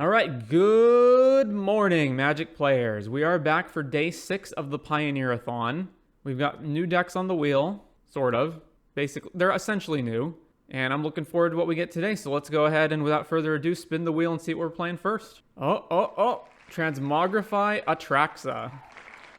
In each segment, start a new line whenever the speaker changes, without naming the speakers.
All right, good morning, Magic players. We are back for day 6 of the Pioneer-a-thon. We've got new decks on the wheel, sort of. Basically, they're essentially new, and I'm looking forward to what we get today. So let's go ahead and, without further ado, spin the wheel and see what we're playing first. Transmogrify Atraxa.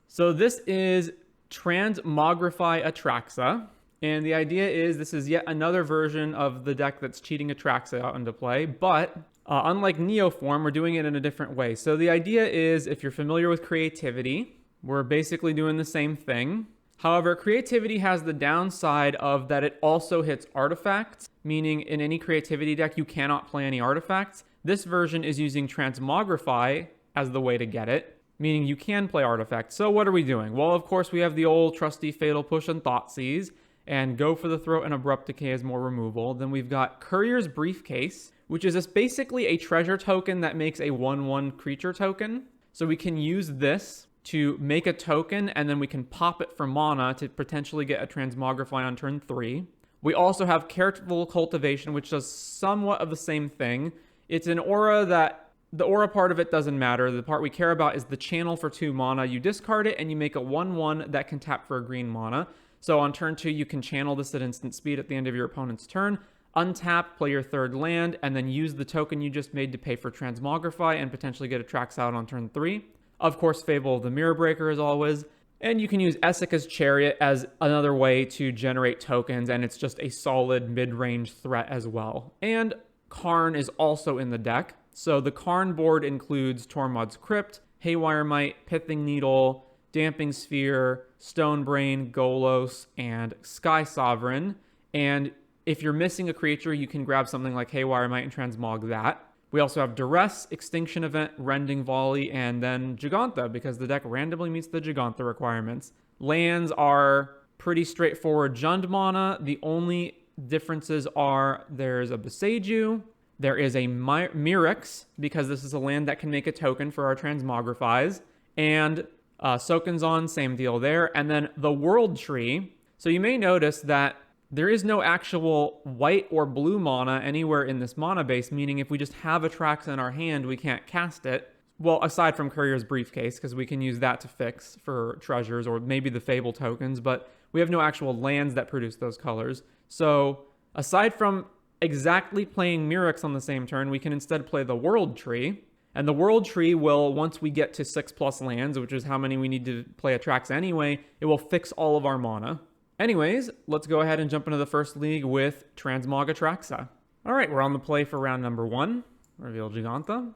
So this is Transmogrify Atraxa, and the idea is this is yet another version of the deck that's cheating Atraxa out into play, but unlike Neoform, we're doing it in a different way. So the idea is, if you're familiar with Creativity, we're basically doing the same thing. However, Creativity has the downside of that it also hits artifacts, meaning in any Creativity deck, you cannot play any artifacts. This version is using Transmogrify as the way to get it, meaning you can play artifacts. So what are we doing? Well, of course, we have the old trusty Fatal Push and Thoughtseize, and Go for the Throat and Abrupt Decay as more removal. Then we've got Courier's Briefcase, which is basically a treasure token that makes a 1/1 creature token. So we can use this to make a token, and then we can pop it for mana to potentially get a Transmogrify on turn 3. We also have Careful Cultivation, which does somewhat of the same thing. It's an aura that, the aura part of it doesn't matter. The part we care about is the channel for 2 mana. You discard it, and you make a 1/1 that can tap for a green mana. So on turn 2, you can channel this at instant speed at the end of your opponent's turn, untap, play your 3rd land, and then use the token you just made to pay for Transmogrify and potentially get Atraxa out on turn 3. Of course, Fable of the Mirror Breaker as always. And you can use Esika's Chariot as another way to generate tokens, and it's just a solid mid-range threat as well. And Karn is also in the deck. So the Karn board includes Tormod's Crypt, Haywire Might, Pithing Needle, Damping Sphere, Stonebrain, Golos, and Sky Sovereign. And if you're missing a creature, you can grab something like Haywire Might and transmog that. We also have Duress, Extinction Event, Rending Volley, and then Giganta, because the deck randomly meets the Giganta requirements. Lands are pretty straightforward Jund mana. The only differences are there's a Boseiju, there is a Mirrex, because this is a land that can make a token for our Transmogrifies, and Sokenzon, same deal there. And then the World Tree. So you may notice that there is no actual white or blue mana anywhere in this mana base, meaning if we just have Atraxa in our hand, we can't cast it. Well, aside from Courier's Briefcase, because we can use that to fix for treasures or maybe the Fable tokens, but we have no actual lands that produce those colors. So aside from exactly playing Mirrex on the same turn, we can instead play the World Tree. And the World Tree will, once we get to 6+ lands, which is how many we need to play Atraxa anyway, it will fix all of our mana. Anyways, let's go ahead and jump into the first league with Transmog Atraxa. All right, we're on the play for round number 1. Reveal Giganta.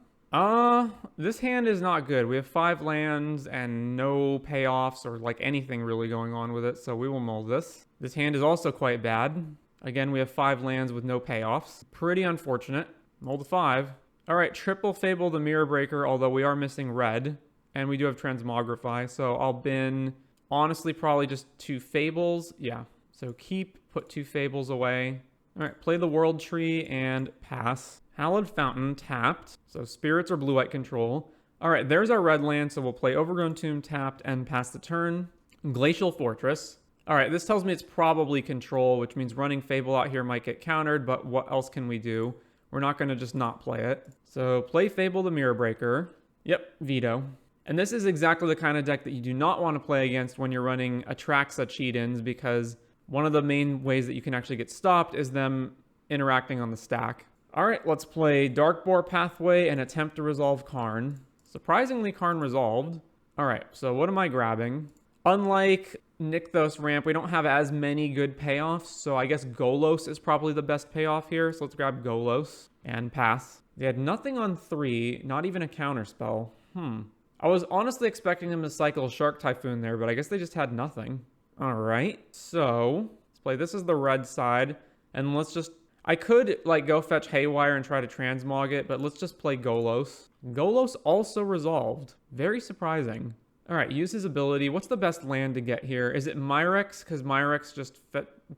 This hand is not good. We have 5 lands and no payoffs or like anything really going on with it, so we will mull this. This hand is also quite bad. Again, we have 5 lands with no payoffs. Pretty unfortunate. Mull to 5. All right, triple Fable the Mirror Breaker, although we are missing red, and we do have Transmogrify, so I'll bin, honestly, probably just 2 Fables. Yeah, so keep, put 2 Fables away. All right, play the World Tree and pass. Hallowed Fountain tapped, so Spirits or Blue-White control. All right, there's our red land, so we'll play Overgrown Tomb tapped and pass the turn. Glacial Fortress. All right, this tells me it's probably control, which means running Fable out here might get countered, but what else can we do? We're not going to just not play it. So play Fable the Mirror Breaker. Yep, veto. And this is exactly the kind of deck that you do not want to play against when you're running Atraxa cheat-ins, because one of the main ways that you can actually get stopped is them interacting on the stack. All right, let's play Darkboar Pathway and attempt to resolve Karn. Surprisingly, Karn resolved. All right, so what am I grabbing? Unlike Nykthos Ramp, we don't have as many good payoffs, so I guess Golos is probably the best payoff here, so let's grab Golos and pass. They had nothing on 3, not even a counterspell. I was honestly expecting them to cycle Shark Typhoon there, but I guess they just had nothing. All right, so let's play this as the red side, and let's just, I could like go fetch Haywire and try to transmog it, but let's just play Golos. Golos also resolved. Very surprising. All right, use his ability. What's the best land to get here? Is it Mirrex? Because Mirrex just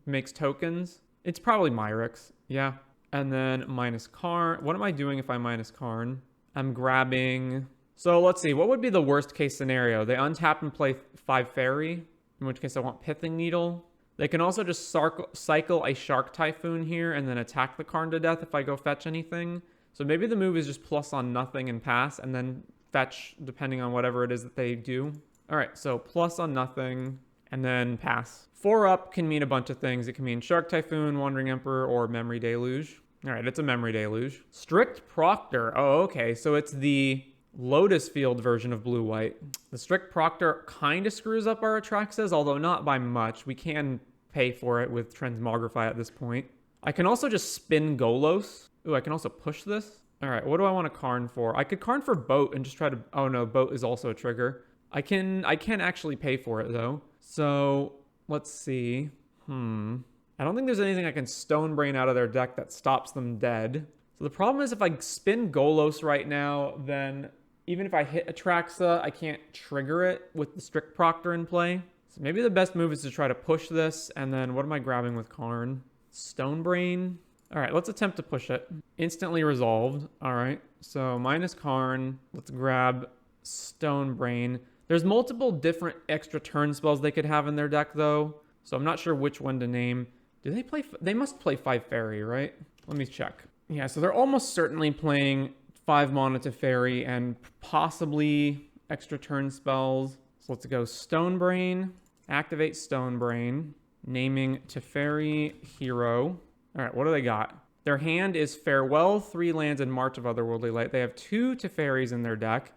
makes tokens. It's probably Mirrex. Yeah. And then minus Karn. What am I doing if I minus Karn? I'm grabbing... So let's see. What would be the worst case scenario? They untap and play 5 Fairy, in which case I want Pithing Needle. They can also just cycle a Shark Typhoon here and then attack the Karn to death if I go fetch anything. So maybe the move is just plus on nothing and pass, and then fetch depending on whatever it is that they do. All right, so plus on nothing and then pass. 4 up can mean a bunch of things. It can mean Shark Typhoon, Wandering Emperor, or Memory Deluge. All right, it's a Memory Deluge. Strict Proctor. Oh, okay, so it's the Lotus Field version of blue-white. The Strict Proctor kind of screws up our Atraxas, although not by much. We can pay for it with Transmogrify at this point. I can also just spin Golos. Ooh, I can also push this. All right, what do I want to Karn for? I could Karn for Boat and just try to... Oh no, Boat is also a trigger. I can actually pay for it though. So let's see. I don't think there's anything I can Stone Brain out of their deck that stops them dead. So the problem is if I spin Golos right now, then even if I hit Atraxa, I can't trigger it with the Strict Proctor in play. So maybe the best move is to try to push this. And then what am I grabbing with Karn? Stone Brain. All right, let's attempt to push it. Instantly resolved. All right, so minus Karn. Let's grab Stone Brain. There's multiple different extra turn spells they could have in their deck, though. So I'm not sure which one to name. Do they play... They must play 5 Fairy, right? Let me check. Yeah, so they're almost certainly playing 5 mana Teferi and possibly extra turn spells. So let's go Stone Brain. Activate Stone Brain. Naming Teferi Hero. All right, what do they got? Their hand is Farewell, 3 lands, and March of Otherworldly Light. They have 2 Teferis in their deck.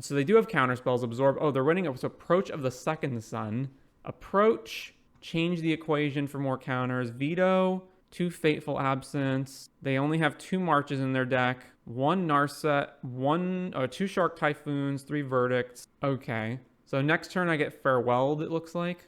So they do have counter spells. Absorb. Oh, they're running Approach of the Second Sun. Approach. Change the equation for more counters. Veto. 2 Fateful Absence. They only have 2 Marches in their deck. 1 Narset. 2 Shark Typhoons. 3 Verdicts. Okay. So next turn I get Farewelled, it looks like.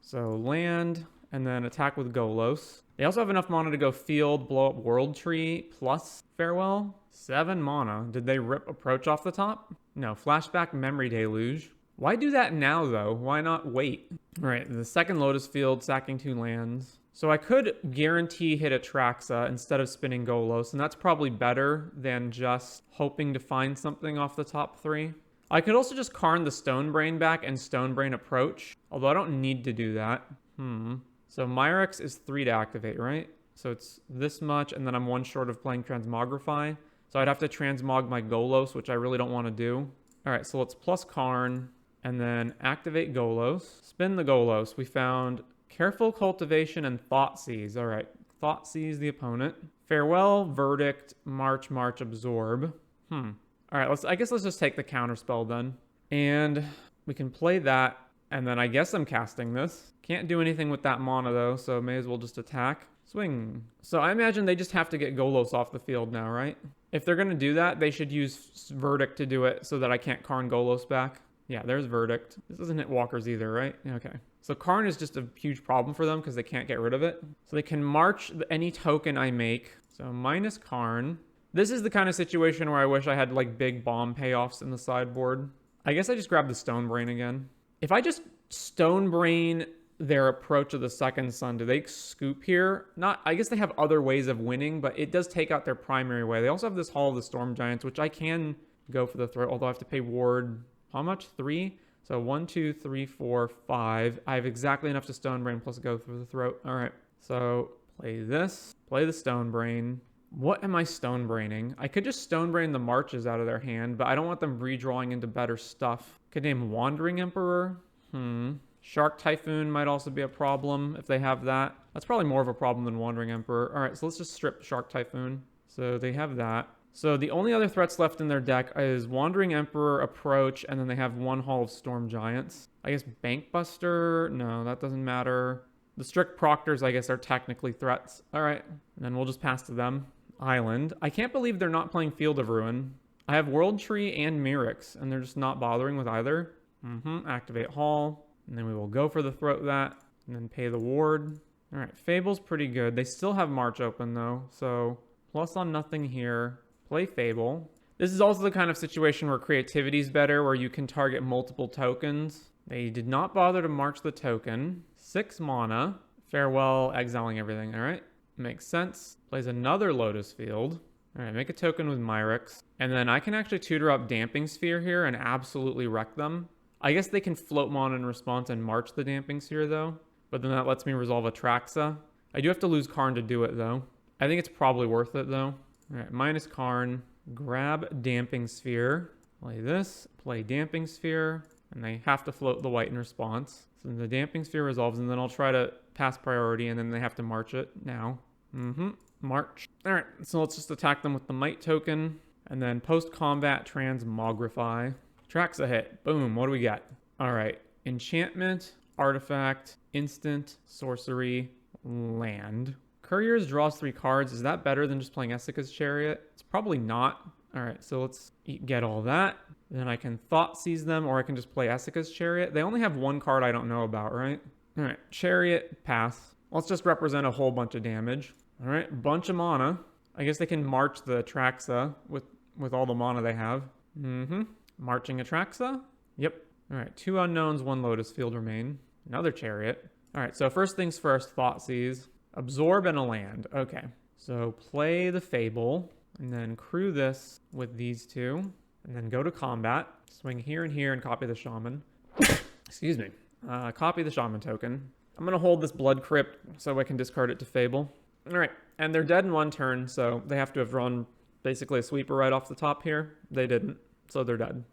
So land, and then attack with Golos. They also have enough mana to go Field, blow up World Tree, plus Farewell. 7 mana. Did they rip Approach off the top? No. Flashback Memory Deluge. Why do that now, though? Why not wait? All right, the second Lotus Field, sacking 2 lands. So I could guarantee hit Atraxa instead of spinning Golos, and that's probably better than just hoping to find something off the top 3. I could also just Karn the Stone Brain back and Stone Brain Approach, although I don't need to do that. So Myrex is 3 to activate, right? So it's this much, and then I'm 1 short of playing Transmogrify. So I'd have to Transmog my Golos, which I really don't want to do. All right, so let's plus Karn, and then activate Golos. Spin the Golos. We found Careful Cultivation and Thoughtseize. All right, Thoughtseize the opponent. Farewell, Verdict, March, Absorb. All right, I guess let's just take the counter spell then. And we can play that, and then I guess I'm casting this. Can't do anything with that mana though, so may as well just attack. Swing. So I imagine they just have to get Golos off the field now, right? If they're going to do that, they should use Verdict to do it so that I can't Karn Golos back. Yeah, there's Verdict. This doesn't hit walkers either, right? Okay. So Karn is just a huge problem for them because they can't get rid of it. So they can march any token I make. So minus Karn. This is the kind of situation where I wish I had like big bomb payoffs in the sideboard. I guess I just grab the Stone Brain again. If I just Stone Brain their Approach of the Second Sun, do they scoop here? I guess they have other ways of winning, but it does take out their primary way. They also have this Hall of the Storm Giants, which I can go for the throat, although I have to pay ward, how much? 3? So 1, 2, 3, 4, 5. I have exactly enough to Stone Brain plus go for the throat. All right, so play this, play the Stone Brain. What am I Stone Braining? I could just Stone Brain the Marches out of their hand, but I don't want them redrawing into better stuff. Could name Wandering Emperor. Shark Typhoon might also be a problem if they have that. That's probably more of a problem than Wandering Emperor. All right, so let's just strip Shark Typhoon. So they have that. So the only other threats left in their deck is Wandering Emperor, Approach, and then they have 1 Hall of Storm Giants. I guess Bankbuster? No, that doesn't matter. The Strict Proctors, I guess, are technically threats. All right, and then we'll just pass to them. Island. I can't believe they're not playing Field of Ruin. I have World Tree and Mirrex, and they're just not bothering with either. Activate Hall. And then we will go for the throat that, and then pay the ward. All right, Fable's pretty good. They still have March open though, so plus on nothing here. Play Fable. This is also the kind of situation where creativity is better, where you can target multiple tokens. They did not bother to march the token. 6 mana. Farewell, exiling everything. All right, makes sense. Plays another Lotus Field. All right, make a token with Myrex. And then I can actually tutor up Damping Sphere here and absolutely wreck them. I guess they can float mana in response and march the Damping Sphere though, but then that lets me resolve Atraxa. I do have to lose Karn to do it though. I think it's probably worth it though. All right, minus Karn. Grab Damping Sphere. Play this. Play Damping Sphere. And they have to float the white in response. So the Damping Sphere resolves, and then I'll try to pass priority, and then they have to march it now. March. All right, so let's just attack them with the Might token. And then post-combat Transmogrify. Atraxa hit. Boom, what do we got? All right, enchantment, artifact, instant, sorcery, land. Couriers draws 3 cards. Is that better than just playing Essica's Chariot? It's probably not. All right, so let's get all that. Then I can Thought Seize them, or I can just play Essica's Chariot. They only have 1 card I don't know about, right? All right, Chariot, pass. Let's just represent a whole bunch of damage. All right, bunch of mana. I guess they can march the Atraxa with all the mana they have. Marching Atraxa? Yep. All right, 2 unknowns, 1 Lotus Field remain. Another Chariot. All right, so first things first, Thought Seize. Absorb and a land. Okay, so play the Fable, and then crew this with these 2, and then go to combat. Swing here and here and copy the Shaman. Excuse me. Copy the Shaman token. I'm going to hold this Blood Crypt so I can discard it to Fable. All right, and they're dead in 1 turn, so they have to have drawn basically a sweeper right off the top here. They didn't, so they're dead.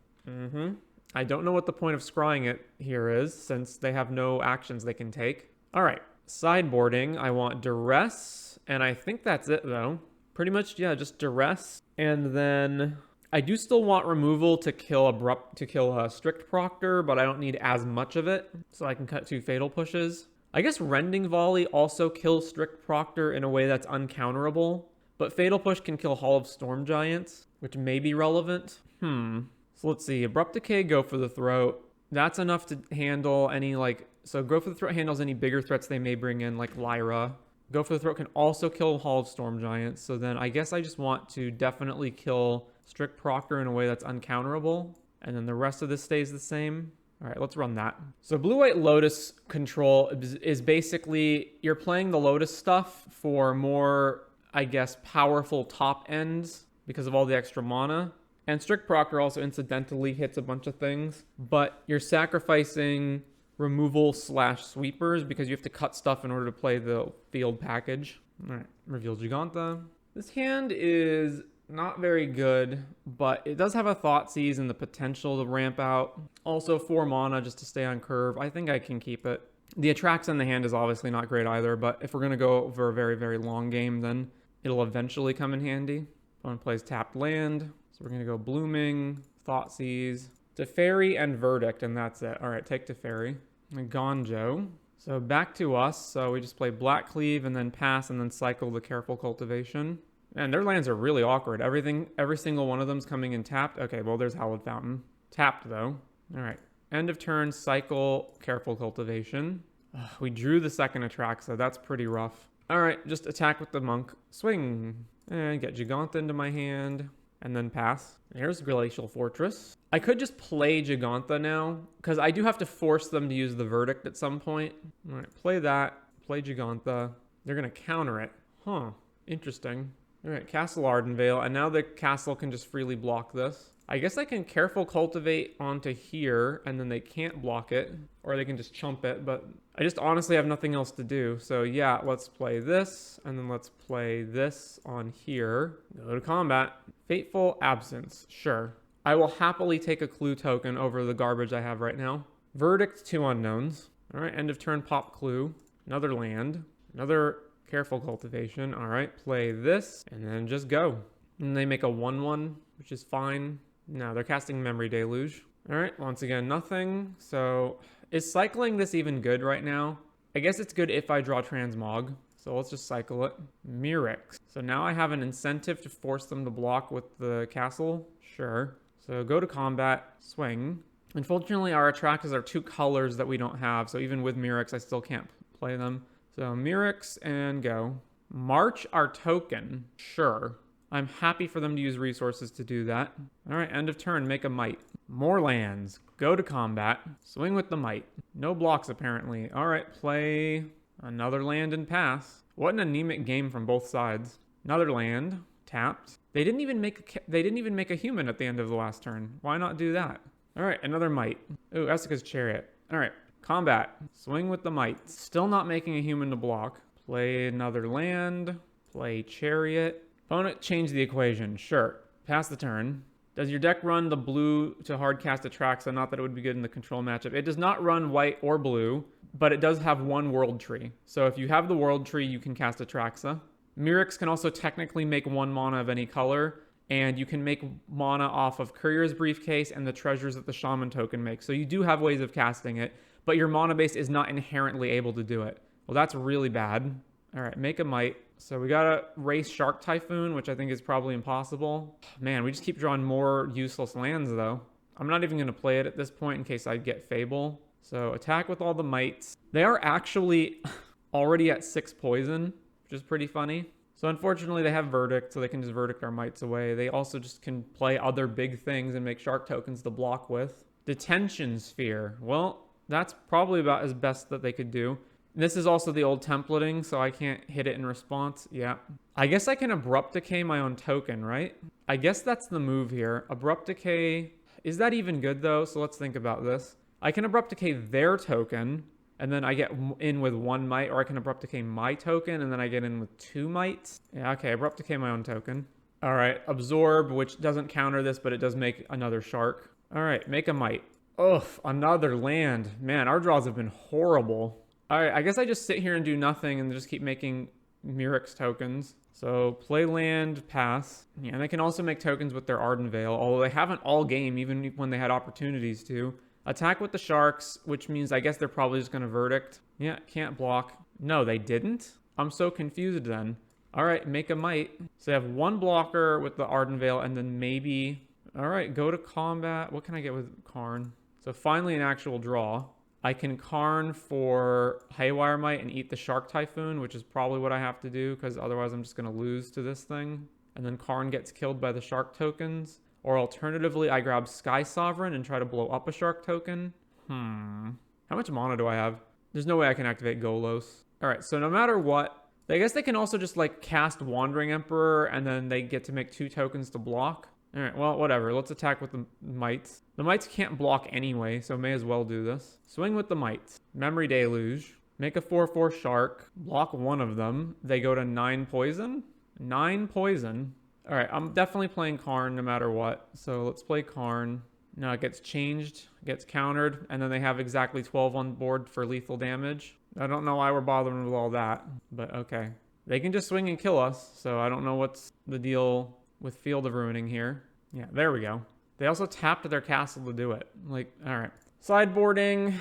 I don't know what the point of scrying it here is, since they have no actions they can take. All right, sideboarding. I want Duress, and I think that's it, though. Pretty much, yeah, just Duress. And then I do still want removal to kill a Strict Proctor, but I don't need as much of it, so I can cut 2 Fatal Pushes. I guess Rending Volley also kills Strict Proctor in a way that's uncounterable, but Fatal Push can kill Hall of Storm Giants, which may be relevant. So let's see. Abrupt Decay, go for the throat. That's enough to handle any, so go for the throat handles any bigger threats they may bring in, like Lyra. Go for the throat can also kill Hall of Storm Giants. So then I guess I just want to definitely kill Strict Proctor in a way that's uncounterable. And then the rest of this stays the same. All right, let's run that. So Blue-White Lotus Control is basically, you're playing the Lotus stuff for more, I guess, powerful top ends because of all the extra mana. And Strict Proctor also incidentally hits a bunch of things, but you're sacrificing removal / sweepers because you have to cut stuff in order to play the field package. All right, reveal Giganta. This hand is not very good, but it does have a Thought Seize and the potential to ramp out. Also 4 mana just to stay on curve. I think I can keep it. The Atraxa in the hand is obviously not great either, but if we're going to go over a very, very long game, then it'll eventually come in handy. Opponent plays tapped land. So we're going to go Blooming, Thought Seize, Teferi, and Verdict, and that's it. All right, take Teferi. And Gonjo. So back to us. So we just play Black Cleave and then pass and then cycle the Careful Cultivation. And their lands are really awkward. Every single one of them's coming in tapped. Okay, well, there's Hallowed Fountain. Tapped, though. All right. End of turn, cycle, Careful Cultivation. We drew the second Atraxa. That's pretty rough. All right, just attack with the Monk. Swing. And get Giganta into my hand. And then pass. Here's Glacial Fortress. I could just play Giganta now, because I do have to force them to use the Verdict at some point. All right, play that. Play Giganta. They're going to counter it. Huh. Interesting. All right, Castle Ardenvale, and now the castle can just freely block this. I guess I can Careful Cultivate onto here, and then they can't block it, or they can just chump it, but I just honestly have nothing else to do. So yeah, let's play this, and then let's play this on here. Go to combat. Fateful Absence, sure. I will happily take a Clue token over the garbage I have right now. Verdict, 2 unknowns. All right, end of turn, pop Clue. Another land. Another Careful Cultivation. All right, play this, and then just go. And they make a 1/1, which is fine. No, they're casting Memory Deluge. All right, once again, nothing. So is cycling this even good right now? I guess it's good if I draw Transmog. So let's just cycle it. Mirrex. So now I have an incentive to force them to block with the castle. Sure. So go to combat, swing. Unfortunately, our Atraxas are 2 colors that we don't have. So even with Mirrex, I still can't play them. So Mirrex and go. March our token. Sure. I'm happy for them to use resources to do that. All right, end of turn, make a Might. More lands. Go to combat. Swing with the Might. No blocks, apparently. All right, play another land and pass. What an anemic game from both sides. Another land. Tapped. They didn't even make a human at the end of the last turn. Why not do that? All right, another Might. Ooh, Essica's Chariot. All right, combat. Swing with the Might. Still not making a human to block. Play another land. Play Chariot. Opponent change the equation. Sure. Pass the turn. Does your deck run the blue to hard cast Atraxa? Not that it would be good in the control matchup. It does not run white or blue, but it does have one world tree. So if you have the world tree, you can cast Atraxa. Mirrex can also technically make 1 mana of any color, and you can make mana off of Courier's Briefcase and the treasures that the Shaman token makes. So you do have ways of casting it, but your mana base is not inherently able to do it. Well, that's really bad. All right, make a Might. So we gotta race Shark Typhoon, which I think is probably impossible. Man, we just keep drawing more useless lands, though. I'm not even gonna play it at this point in case I get Fable. So attack with all the Mights. They are actually already at 6 poison, which is pretty funny. So unfortunately, they have Verdict, so they can just Verdict our Mights away. They also just can play other big things and make Shark tokens to block with. Detention Sphere. Well, that's probably about as best that they could do. This is also the old templating, so I can't hit it in response. Yeah. I guess I can Abrupt Decay my own token, right? I guess that's the move here. Abrupt Decay. Is that even good, though? So let's think about this. I can Abrupt Decay their token, and then I get in with 1 Might, or I can Abrupt Decay my token, and then I get in with 2 Mights. Yeah, okay, Abrupt Decay my own token. All right, Absorb, which doesn't counter this, but it does make another Shark. All right, make a Might. Ugh, another land. Man, our draws have been horrible. All right, I guess I just sit here and do nothing and just keep making Mirrex tokens. So play land, pass. Yeah, and they can also make tokens with their Arden Veil, although they haven't all game, even when they had opportunities to. Attack with the Sharks, which means I guess they're probably just going to Verdict. Yeah, can't block. No, they didn't? I'm so confused then. All right, make a Might. So they have 1 blocker with the Arden Veil, and then maybe... All right, go to combat. What can I get with Karn? So finally an actual draw. I can Karn for Haywire Might and eat the Shark Typhoon, which is probably what I have to do, because otherwise I'm just going to lose to this thing. And then Karn gets killed by the Shark tokens. Or alternatively, I grab Sky Sovereign and try to blow up a Shark token. How much mana do I have? There's no way I can activate Golos. All right, so no matter what, I guess they can also just like cast Wandering Emperor, and then they get to make 2 tokens to block. All right, well, whatever. Let's attack with the Mights. The Mights can't block anyway, so may as well do this. Swing with the Mights. Memory Deluge. Make a 4/4 Shark. Block 1 of them. They go to 9 poison. 9 poison. All right, I'm definitely playing Karn no matter what. So let's play Karn. Now it gets changed, gets countered, and then they have exactly 12 on board for lethal damage. I don't know why we're bothering with all that, but okay. They can just swing and kill us, so I don't know what's the deal with Field of Ruining here. Yeah, there we go. They also tapped their castle to do it. Like, all right. Sideboarding.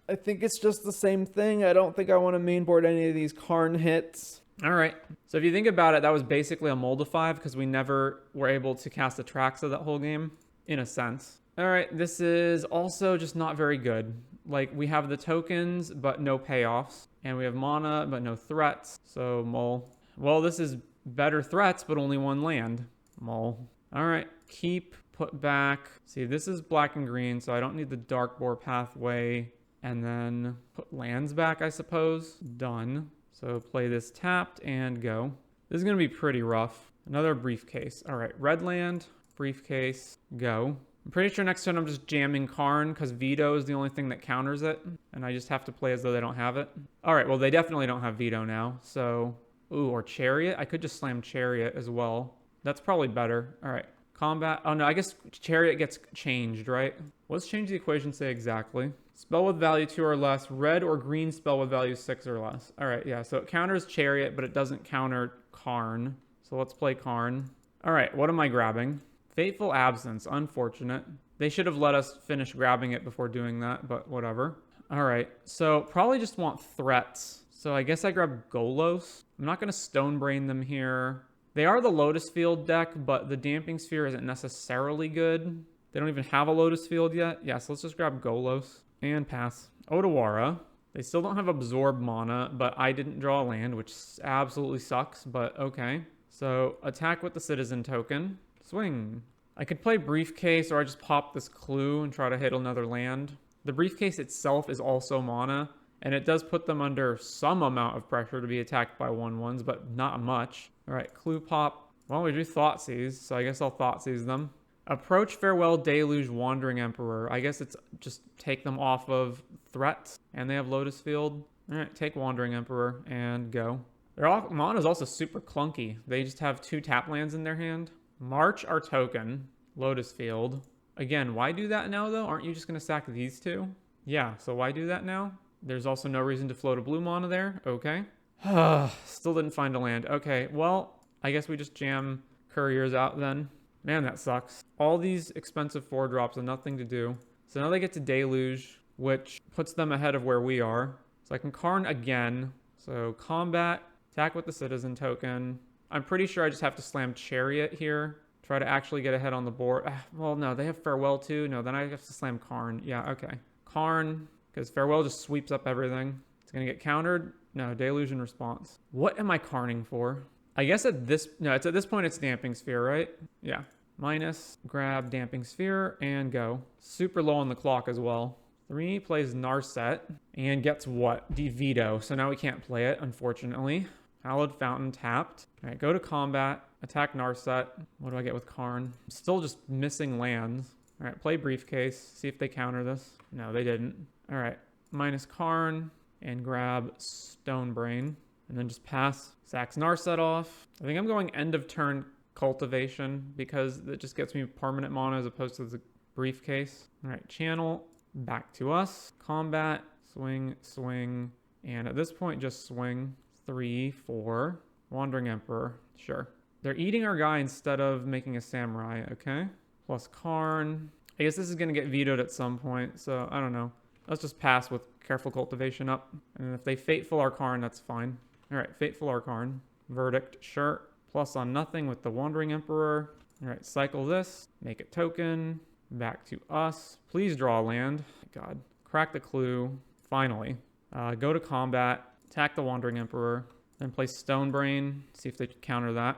I think it's just the same thing. I don't think I want to mainboard any of these Karn hits. All right. So if you think about it, that was basically a Moldify because we never were able to cast Atraxa that whole game, in a sense. All right. This is also just not very good. Like, we have the tokens, but no payoffs. And we have mana, but no threats. So, Mole. Well, this is better threats, but only 1 land. Mole. All right. Keep, put back. See, this is black and green, so I don't need the Dark Boar pathway. And then put lands back, I suppose. Done. So play this tapped and go. This is going to be pretty rough. Another Briefcase. All right. Red land, Briefcase, go. I'm pretty sure next turn I'm just jamming Karn because Veto is the only thing that counters it. And I just have to play as though they don't have it. All right. Well, they definitely don't have Veto now. So, ooh, or Chariot. I could just slam Chariot as well. That's probably better. All right. Combat. Oh, no. I guess Chariot gets changed, right? Let's change the equation, say exactly. Spell with value 2 or less. Red or green spell with value 6 or less. All right, yeah. So it counters Chariot, but it doesn't counter Karn. So let's play Karn. All right, what am I grabbing? Fateful Absence. Unfortunate. They should have let us finish grabbing it before doing that, but whatever. All right, so probably just want threats. So I guess I grab Golos. I'm not going to Stonebrain them here. They are the Lotus Field deck, but the Damping Sphere isn't necessarily good. They don't even have a Lotus Field yet. Yeah, so let's just grab Golos. And pass. Otawara. They still don't have Absorb mana, but I didn't draw a land, which absolutely sucks, but okay. So attack with the Citizen token. Swing. I could play Briefcase, or I just pop this Clue and try to hit another land. The Briefcase itself is also mana, and it does put them under some amount of pressure to be attacked by 1/1s, but not much. All right, Clue pop. Well, we do Thoughtseize, so I guess I'll Thoughtseize them. Approach, Farewell, Deluge, Wandering Emperor. I guess it's just take them off of threats. And they have Lotus Field. All right, take Wandering Emperor and go. Their mana is also super clunky. They just have 2 tap lands in their hand. March our token. Lotus Field. Again, why do that now, though? Aren't you just going to sack these 2? Yeah, so why do that now? There's also no reason to float a blue mana there. Okay. Still didn't find a land. Okay, well, I guess we just jam Couriers out then. Man, that sucks. All these expensive 4 drops and nothing to do. So now they get to Deluge, which puts them ahead of where we are. So I can Karn again. So combat, attack with the Citizen token. I'm pretty sure I just have to slam Chariot here. Try to actually get ahead on the board. Well, no, they have Farewell too. No, then I have to slam Karn. Yeah, okay. Karn, because Farewell just sweeps up everything. It's going to get countered. No, Deluge in response. What am I Karning for? I guess at this point it's Damping Sphere, right? Yeah. Minus, grab Damping Sphere, and go. Super low on the clock as well. 3 plays Narset, and gets what? Veto. So now we can't play it, unfortunately. Hallowed Fountain tapped. All right, go to combat. Attack Narset. What do I get with Karn? I'm still just missing lands. All right, play Briefcase. See if they counter this. No, they didn't. All right, minus Karn, and grab Stonebrain. And then just pass. Sacks Narset off. I think I'm going end of turn Cultivation because it just gets me permanent mana as opposed to the Briefcase. All right, channel. Back to us. Combat. Swing, swing. And at this point, just swing. 3, 4. Wandering Emperor. Sure. They're eating our guy instead of making a Samurai, okay? Plus Karn. I guess this is going to get vetoed at some point, so I don't know. Let's just pass with Careful Cultivation up. And if they Fateful our Karn, that's fine. All right, Fateful our Karn. Verdict, sure. Plus on nothing with the Wandering Emperor. All right, cycle this. Make it token. Back to us. Please draw a land. God. Crack the clue. Finally. Go to combat. Attack the Wandering Emperor. Then play Stonebrain. See if they counter that.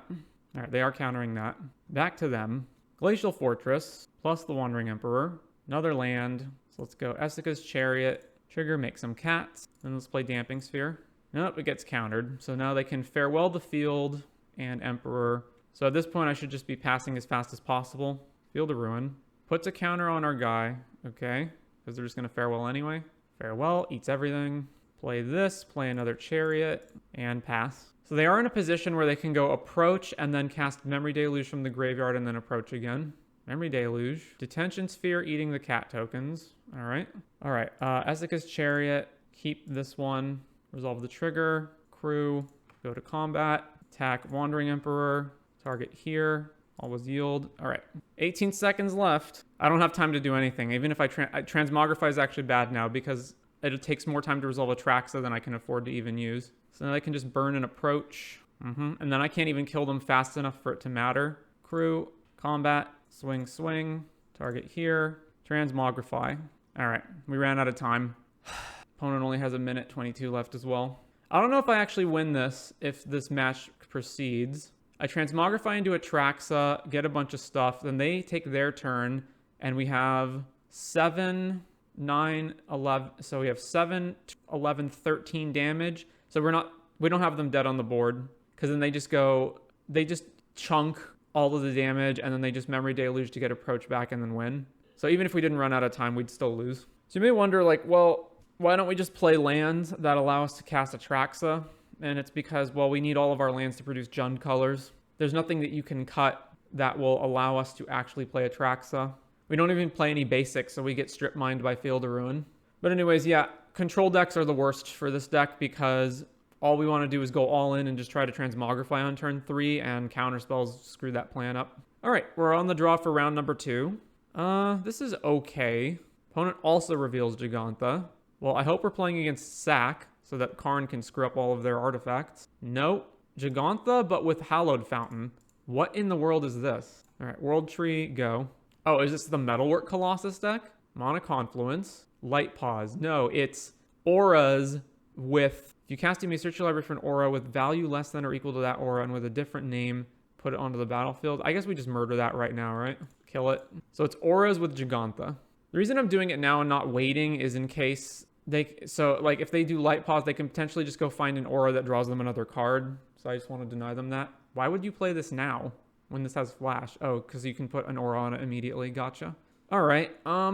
All right, they are countering that. Back to them. Glacial Fortress. Plus the Wandering Emperor. Another land. So let's go Essica's Chariot. Trigger, make some cats. Then let's play Damping Sphere. Nope, it gets countered. So now they can Farewell the Field and Emperor. So at this point, I should just be passing as fast as possible. Field of Ruin. Puts a counter on our guy. Okay. Because they're just going to Farewell anyway. Farewell, eats everything. Play this, play another Chariot, and pass. So they are in a position where they can go approach and then cast Memory Deluge from the graveyard and then approach again. Memory Deluge. Detention Sphere eating the cat tokens. All right. All right. Essica's Chariot. Keep this one. Resolve the trigger. Crew. Go to combat. Attack Wandering Emperor. Target here. Always yield. All right. 18 seconds left. I don't have time to do anything. Even if I Transmogrify is actually bad now because it takes more time to resolve Atraxa than I can afford to even use. So then I can just burn an approach. And then I can't even kill them fast enough for it to matter. Crew. Combat. Swing, swing. Target here. Transmogrify. All right. We ran out of time. Opponent only has 1:22 left as well. I don't know if I actually win this if this match proceeds. I Transmogrify into Atraxa, get a bunch of stuff, then they take their turn, and we have 7, 9, 11. So we have 7, 11, 13 damage. So we don't have them dead on the board, because then they just chunk all of the damage, and then they just Memory Deluge to get approach back and then win. So even if we didn't run out of time, we'd still lose. So you may wonder, like, well, why don't we just play lands that allow us to cast Atraxa? And it's because, well, we need all of our lands to produce Jund colors. There's nothing that you can cut that will allow us to actually play Atraxa. We don't even play any basics, so we get strip mined by Field of Ruin. But anyways, yeah, control decks are the worst for this deck because all we want to do is go all in and just try to Transmogrify on turn 3, and counter spells screw that plan up. All right, we're on the draw for round number 2. This is okay. Opponent also reveals Giganta. Well, I hope we're playing against Sack so that Karn can screw up all of their artifacts. Nope. Giganta, but with Hallowed Fountain. What in the world is this? All right, World Tree, go. Oh, is this the Metalwork Colossus deck? Mana Confluence. Light Pause. No, it's auras with... If you cast, you may search your library for an aura with value less than or equal to that aura and with a different name, put it onto the battlefield. I guess we just murder that right now, right? Kill it. So it's auras with Giganta. The reason I'm doing it now and not waiting is in case like if they do Light Pause, they can potentially just go find an aura that draws them another card. So I just want to deny them that. Why would you play this now when this has flash? Oh, because you can put an aura on it immediately. Gotcha. All right. All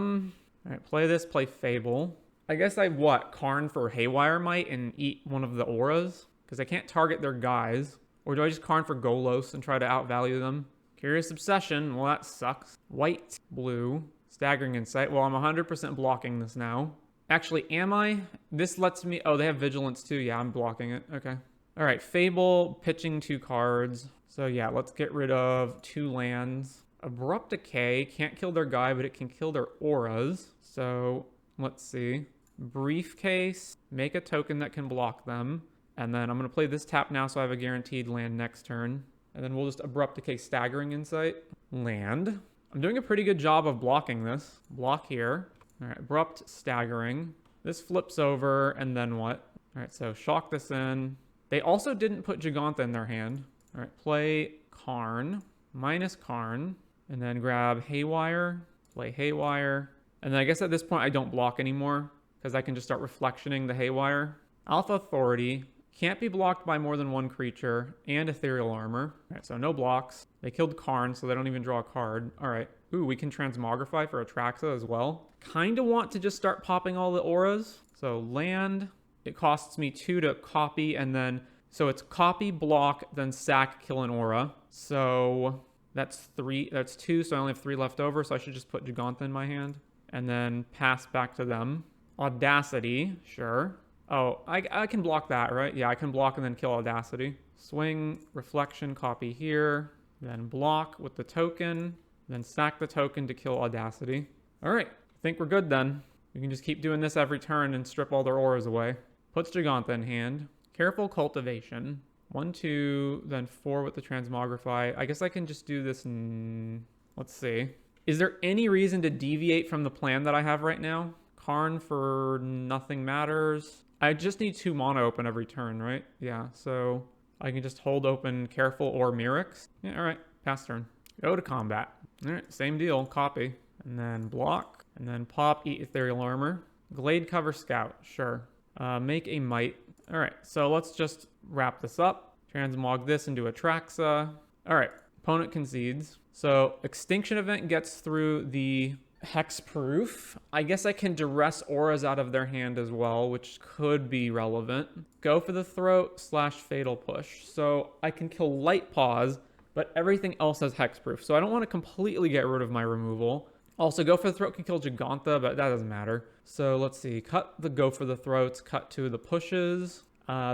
right, play this, play Fable. I guess I Karn for Haywire Might and eat one of the auras. because I can't target their guys. Or do I just Karn for Golos and try to outvalue them? Curious Obsession. Well, that sucks. White, blue, Staggering Insight. Well, I'm 100% blocking this now. Actually, am I? This lets me... Oh, they have Vigilance too. Yeah, I'm blocking it. Okay. All right, Fable, pitching 2 cards. So yeah, let's get rid of 2 lands. Abrupt Decay. Can't kill their guy, but it can kill their auras. So let's see. Briefcase. Make a token that can block them. And then I'm going to play this tap now so I have a guaranteed land next turn. And then we'll just Abrupt Decay Staggering Insight. Land. I'm doing a pretty good job of blocking this. Block here. All right, Abrupt Staggering. This flips over, and then what? All right, so shock this in. They also didn't put Gigantha in their hand. All right, play Karn. Minus Karn. And then grab Haywire. Play Haywire. And then I guess at this point I don't block anymore, because I can just start reflectioning the Haywire. Alpha Authority. Can't be blocked by more than 1 creature, and Ethereal Armor. All right, so no blocks. They killed Karn, so they don't even draw a card. All right. Ooh, we can Transmogrify for Atraxa as well. Kind of want to just start popping all the auras. So land, it costs me 2 to copy, and then... So it's copy, block, then sack, kill an aura. So that's 3. That's 2, so I only have 3 left over, so I should just put Gigantha in my hand. And then pass back to them. Audacity, sure. Oh, I can block that, right? Yeah, I can block and then kill Audacity. Swing, reflection, copy here. Then block with the token. Then sack the token to kill Audacity. All right, I think we're good then. We can just keep doing this every turn and strip all their auras away. Puts Gigantha in hand. Careful Cultivation. 1, 2, then 4 with the Transmogrify. I guess I can just do this in... Let's see. Is there any reason to deviate from the plan that I have right now? Karn for Nothing Matters. I just need 2 mana open every turn, right? Yeah, so I can just hold open Careful or Mirrex. Yeah, all right, pass turn. Go to combat. All right, same deal, copy. And then block, and then pop, eat Ethereal Armor. Glade Cover Scout, sure. Make a Might. All right, so let's just wrap this up. Transmog this into Atraxa. All right, opponent concedes. So Extinction Event gets through the Hexproof. I guess I can duress auras out of their hand as well, which could be relevant. Go for the throat / fatal push. So I can kill Light Paws, but everything else has Hexproof. So I don't want to completely get rid of my removal. Also, Go for the Throat can kill Gigantha, but that doesn't matter. So let's see. Cut the Go for the Throats. Cut 2 of the pushes.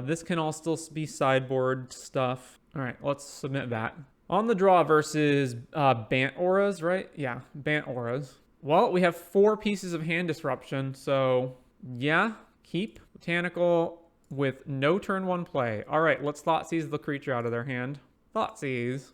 This can all still be sideboard stuff. All right, let's submit that. On the draw versus Bant Auras, right? Yeah, Bant Auras. Well, we have 4 pieces of hand disruption, so yeah, keep Botanical with no turn 1 play. All right, let's Thoughtseize the creature out of their hand. Thoughtseize.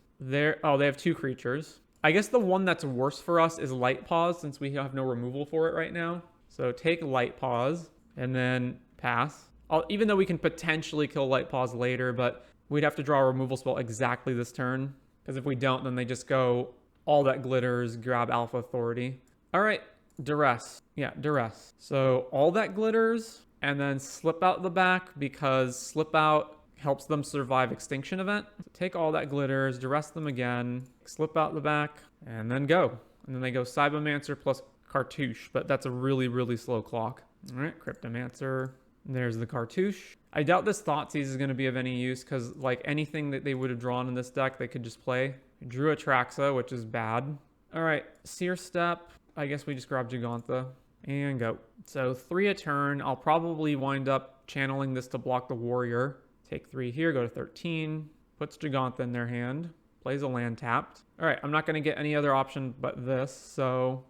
Oh, they have 2 creatures. I guess the one that's worse for us is Light Paws, since we have no removal for it right now. So take Light Paws and then pass. Even though we can potentially kill Light Paws later, but we'd have to draw a removal spell exactly this turn. Because if we don't, then they just go all that glitters, grab Alpha Authority. All right, Duress. Yeah, Duress. So all that glitters, and then slip out the back, because slip out helps them survive Extinction Event. So take all that glitters, Duress them again, slip out the back, and then go. And then they go Cybermancer plus Cartouche, but that's a really, really slow clock. All right, Cryptomancer. There's the Cartouche. I doubt this Thoughtseize is going to be of any use, because like anything that they would have drawn in this deck, they could just play. Drew Atraxa, which is bad. All right, Seer Step. I guess we just grab Gigantha and go. So 3 a turn. I'll probably wind up channeling this to block the Warrior. Take 3 here, go to 13. Puts Gigantha in their hand. Plays a land tapped. All right, I'm not going to get any other option but this. So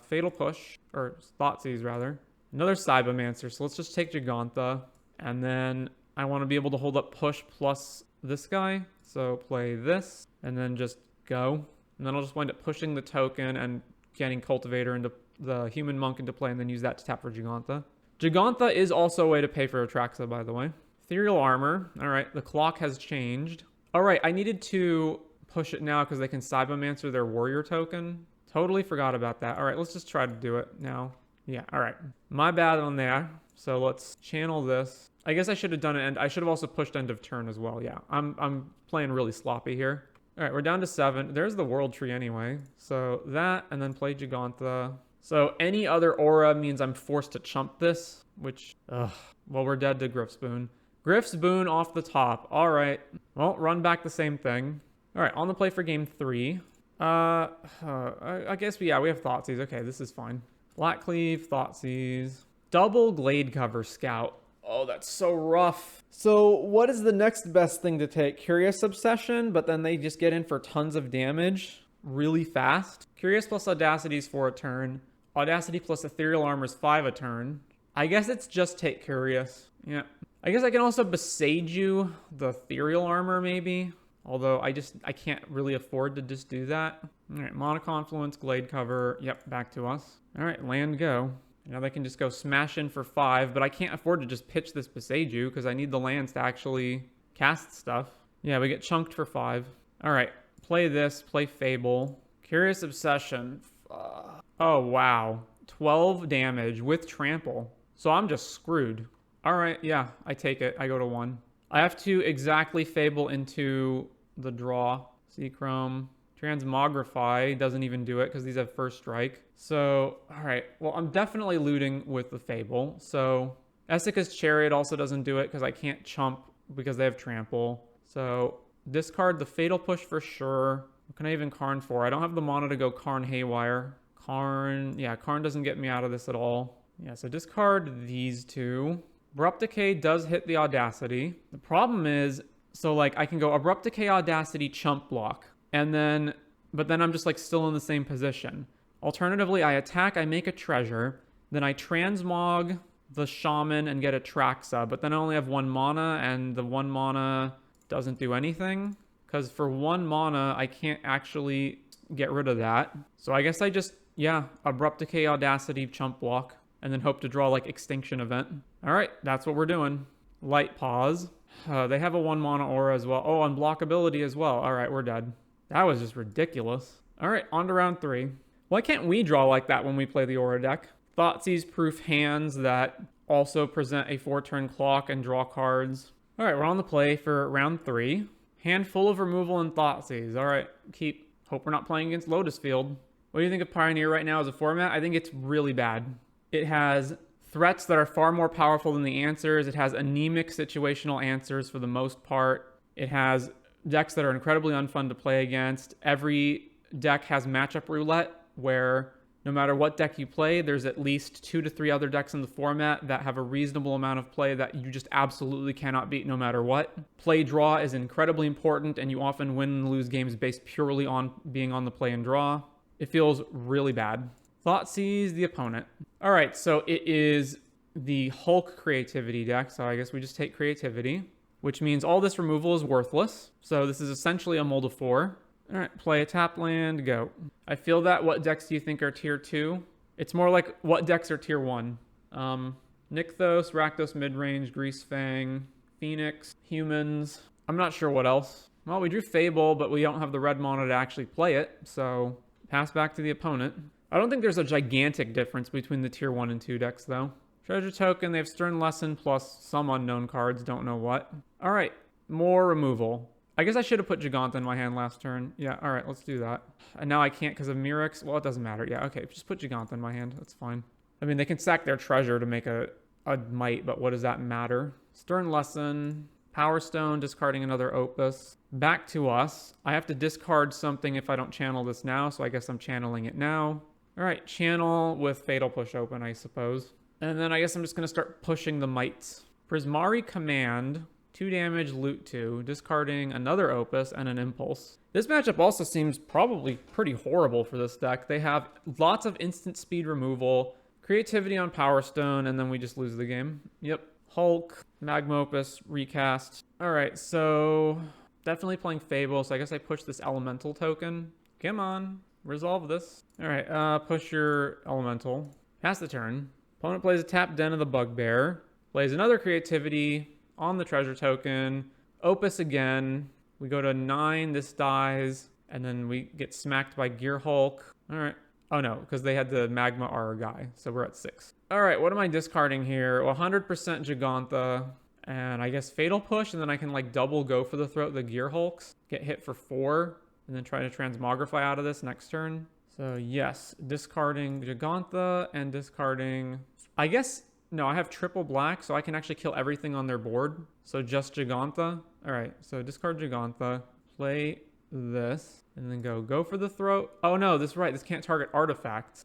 Fatal Push, or Thoughtseize rather. Another Cybermancer, so let's just take Gigantha. And then I want to be able to hold up Push plus this guy. So play this, and then just go. And then I'll just wind up pushing the token and getting Cultivator into the Human Monk into play, and then use that to tap for Gigantha. Gigantha is also a way to pay for Atraxa, by the way. Ethereal Armor. All right, the clock has changed. All right, I needed to push it now because they can Cybermancer their Warrior token. Totally forgot about that. All right, let's just try to do it now. Yeah, all right. My bad on there. So let's channel this. I guess I should have done it, and I should have also pushed end of turn as well. Yeah, I'm playing really sloppy here. All right, we're down to 7. There's the World Tree anyway. So that, and then play Gigantha. So any other aura means I'm forced to chump this, which, well, we're dead to Griffspoon. Griff's Boon off the top. All right. Well, run back the same thing. All right, on the play for game 3. I guess, yeah, we have Thoughtseize. Okay, this is fine. Black Cleave, Thoughtseize. Double Glade Cover Scout. Oh, that's so rough. So what is the next best thing to take? Curious Obsession, but then they just get in for tons of damage really fast. Curious plus Audacity is 4 a turn. Audacity plus Ethereal Armor is 5 a turn. I guess it's just take Curious. Yeah. I guess I can also Beseiju the Ethereal Armor maybe. Although I can't really afford to just do that. All right, Mana Confluence, Glade Cover. Yep, back to us. All right, land go. Now they can just go smash in for 5, but I can't afford to just pitch this Beseiju because I need the lands to actually cast stuff. Yeah, we get chunked for 5. All right, play this, play Fable. Curious Obsession. Oh, wow. 12 damage with Trample. So I'm just screwed. All right, yeah, I take it. I go to 1. I have to exactly Fable into the draw. Seachrome. Transmogrify doesn't even do it because these have first strike. So, all right. Well, I'm definitely looting with the Fable. So, Essica's Chariot also doesn't do it because I can't chump because they have Trample. So, discard the Fatal Push for sure. What can I even Karn for? I don't have the mana to go Karn Haywire. Karn, yeah, Karn doesn't get me out of this at all. Yeah, so discard these 2. Abrupt Decay does hit the Audacity. The problem is, so like I can go Abrupt Decay, Audacity, chump block. And then, but then I'm just like still in the same position. Alternatively, I attack, I make a treasure. Then I transmog the Shaman and get Atraxa. But then I only have 1 mana and the 1 mana doesn't do anything. Because for 1 mana, I can't actually get rid of that. So I guess I just, yeah, Abrupt Decay, Audacity, chump block. And then hope to draw like Extinction Event. All right, that's what we're doing. Light Pause. They have a 1 mana aura as well. Oh, unblockability as well. All right, we're dead. That was just ridiculous. All right, on to round 3. Why can't we draw like that when we play the aura deck? Thoughtseize proof hands that also present a 4-turn clock and draw cards. All right, we're on the play for round 3. Hand full of removal and Thoughtseize. All right, hope we're not playing against Lotus Field. What do you think of Pioneer right now as a format? I think it's really bad. It has threats that are far more powerful than the answers. It has anemic situational answers for the most part. It has decks that are incredibly unfun to play against. Every deck has matchup roulette where no matter what deck you play, there's at least 2 to 3 other decks in the format that have a reasonable amount of play that you just absolutely cannot beat no matter what. Play draw is incredibly important, and you often win and lose games based purely on being on the play and draw. It feels really bad. Thoughtseize the opponent. All right, so it is the Hulk creativity deck, so I guess we just take creativity, which means all this removal is worthless. So this is essentially a mold of 4. All right, play a tap land, go. I feel that. What decks do you think are tier 2? It's more like what decks are tier 1? Nykthos, Rakdos midrange, Greasefang, Phoenix, Humans. I'm not sure what else. Well, we drew Fable, but we don't have the red mana to actually play it, so pass back to the opponent. I don't think there's a gigantic difference between the tier 1 and 2 decks, though. Treasure Token, they have Stern Lesson plus some unknown cards, don't know what. All right, more removal. I guess I should have put Giganta in my hand last turn. Yeah, all right, let's do that. And now I can't because of Mirrex. Well, it doesn't matter. Yeah, okay, just put Giganta in my hand. That's fine. I mean, they can sack their treasure to make a might, but what does that matter? Stern Lesson, Power Stone, discarding another Opus. Back to us. I have to discard something if I don't channel this now, so I guess I'm channeling it now. All right, channel with Fatal Push open, I suppose. And then I guess I'm just going to start pushing the mites. Prismari Command, 2 damage, loot 2, discarding another Opus and an Impulse. This matchup also seems probably pretty horrible for this deck. They have lots of instant speed removal, creativity on Power Stone, and then we just lose the game. Yep. Hulk, Magma Opus, recast. All right, so definitely playing Fable, so I guess I push this Elemental token. Come on. Resolve this. All right, push your Elemental. Pass the turn. Opponent plays a tap Den of the Bugbear. Plays another creativity on the treasure token. Opus again. We go to 9. This dies. And then we get smacked by Gear Hulk. All right. Oh, no, because they had the Magma Aura guy. So we're at 6. All right, what am I discarding here? Well, 100% Giganta. And I guess Fatal Push. And then I can, like, double go for the throat the Gear Hulks. Get hit for 4. And then try to Transmogrify out of this next turn. So yes, discarding Giganta and discarding... I guess No, I have triple black, so I can actually kill everything on their board. So just Gigantha. All right, so discard Gigantha, play this, and then go for the throat. Oh no, this is right. This can't target artifacts.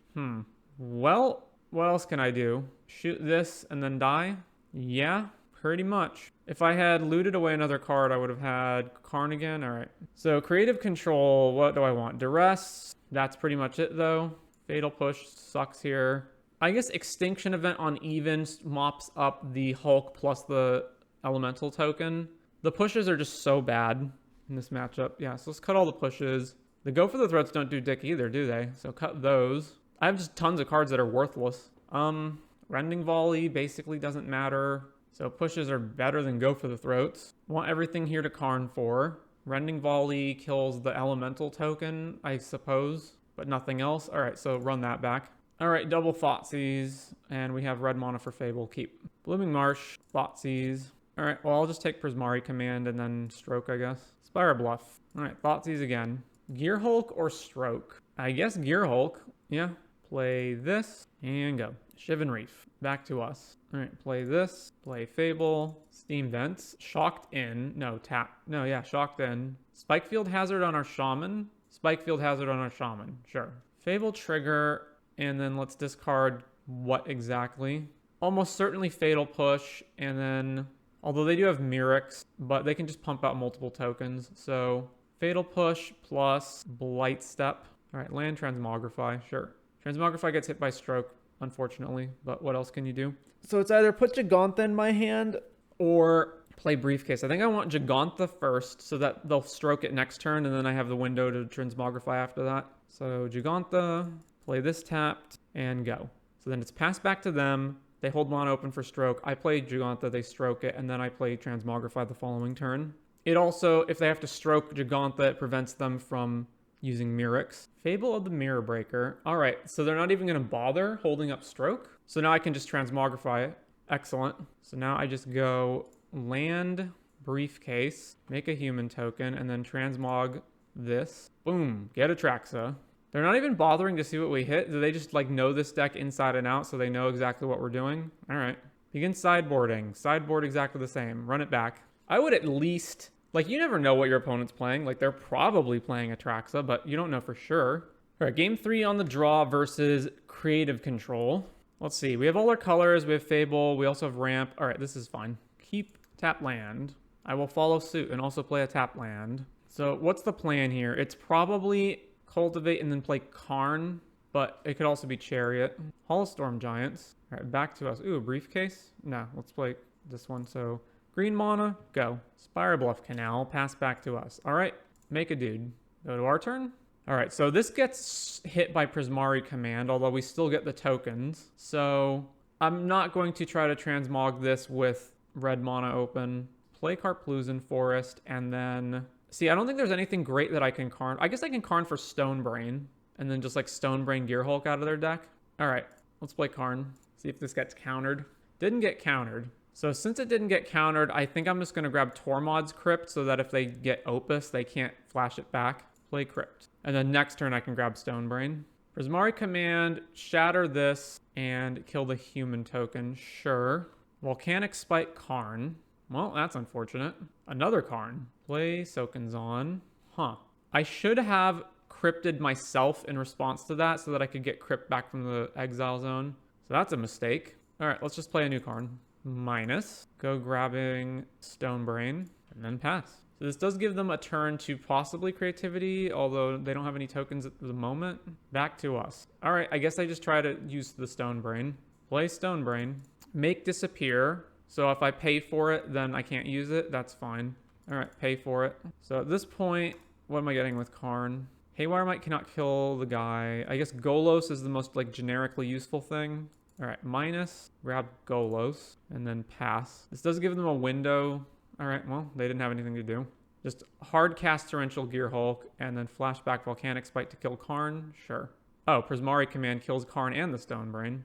Well, what else can I do? Shoot this and then die? Yeah, pretty much. If I had looted away another card, I would have had Karn again. All right. So creative control, what do I want? Duress. That's pretty much it though. Fatal push sucks here. I guess Extinction Event on even mops up the Hulk plus the Elemental token. The pushes are just so bad in this matchup. Yeah, so let's cut all the pushes. The go for the throats don't do dick either, do they? So cut those. I have just tons of cards that are worthless. Rending Volley basically doesn't matter. So pushes are better than go for the throats. Want everything here to Karn for. Rending Volley kills the Elemental token, I suppose, but nothing else. All right, so run that back. All right, double Thoughtseize, and we have red mana for Fable. Keep. Blooming Marsh, Thoughtseize. All right, well, I'll just take Prismari Command and then Stroke, I guess. Spire Bluff. All right, Thoughtseize again. Gear Hulk or Stroke? I guess Gear Hulk. Yeah. Play this and go. Shivan Reef. Back to us. All right, play this. Play Fable. Steam Vents. Shocked in. No, tap. No, yeah, Shocked in. Spikefield Hazard on our Shaman. Spikefield Hazard on our Shaman. Sure. Fable Trigger. And then let's discard what exactly? Almost certainly Fatal Push. And then, although they do have Mirrex, but they can just pump out multiple tokens. So Fatal Push plus Blight Step. All right, land Transmogrify. Sure. Transmogrify gets hit by Stroke, unfortunately. But what else can you do? So it's either put Gigantha in my hand or play Briefcase. I think I want Gigantha first so that they'll Stroke it next turn. And then I have the window to Transmogrify after that. So Gigantha. Play this tapped, and go. So then it's passed back to them. They hold mana open for Stroke. I play Gigantha, they Stroke it, and then I play Transmogrify the following turn. It also, if they have to Stroke Gigantha, it prevents them from using Mirrex. Fable of the Mirror Breaker. All right, so they're not even going to bother holding up Stroke. So now I can just Transmogrify it. Excellent. So now I just go land, Briefcase, make a human token, and then Transmog this. Boom, get Atraxa. They're not even bothering to see what we hit. Do they just like know this deck inside and out so they know exactly what we're doing? All right. Begin sideboarding. Sideboard exactly the same. Run it back. I would at least, like, you never know what your opponent's playing. Like, they're probably playing Atraxa, but you don't know for sure. All right, game 3 on the draw versus creative control. Let's see. We have all our colors. We have Fable. We also have Ramp. All right, this is fine. Keep tap land. I will follow suit and also play a tap land. So what's the plan here? It's probably Cultivate and then play Karn, but it could also be Chariot. Hall Storm Giants. All right, back to us. Ooh, a Briefcase? No, let's play this one. So green mana, go. Spire Bluff Canal, pass back to us. All right, make a dude. Go to our turn. All right, so this gets hit by Prismari Command, although we still get the tokens. So I'm not going to try to transmog this with red mana open. Play Karplusan Forest, and then... See, I don't think there's anything great that I can Karn. I guess I can Karn for Stonebrain, and then just like Stonebrain Gear Hulk out of their deck. All right, let's play Karn. See if this gets countered. Didn't get countered. So since it didn't get countered, I think I'm just going to grab Tormod's Crypt so that if they get Opus, they can't flash it back. Play Crypt. And then next turn I can grab Stonebrain. Prismari Command, shatter this, and kill the human token. Sure. Volcanic Spike Karn. Well, that's unfortunate. Another Karn. Play Soken's-On. Huh. I should have crypted myself in response to that so that I could get crypt back from the exile zone. So that's a mistake. All right, let's just play a new Karn. Minus. Go grabbing Stonebrain. And then pass. So this does give them a turn to possibly Creativity, although they don't have any tokens at the moment. Back to us. All right, I guess I just try to use the Stonebrain. Play Stonebrain. Make Disappear. So if I pay for it, then I can't use it. That's fine. All right, pay for it. So at this point, what am I getting with Karn? Haywire Might cannot kill the guy. I guess Golos is the most like generically useful thing. All right, minus, grab Golos, and then pass. This does give them a window. All right, well, they didn't have anything to do. Just hard cast Torrential Gear Hulk, and then flashback Volcanic Spike to kill Karn. Sure. Oh, Prismari Command kills Karn and the Stonebrain.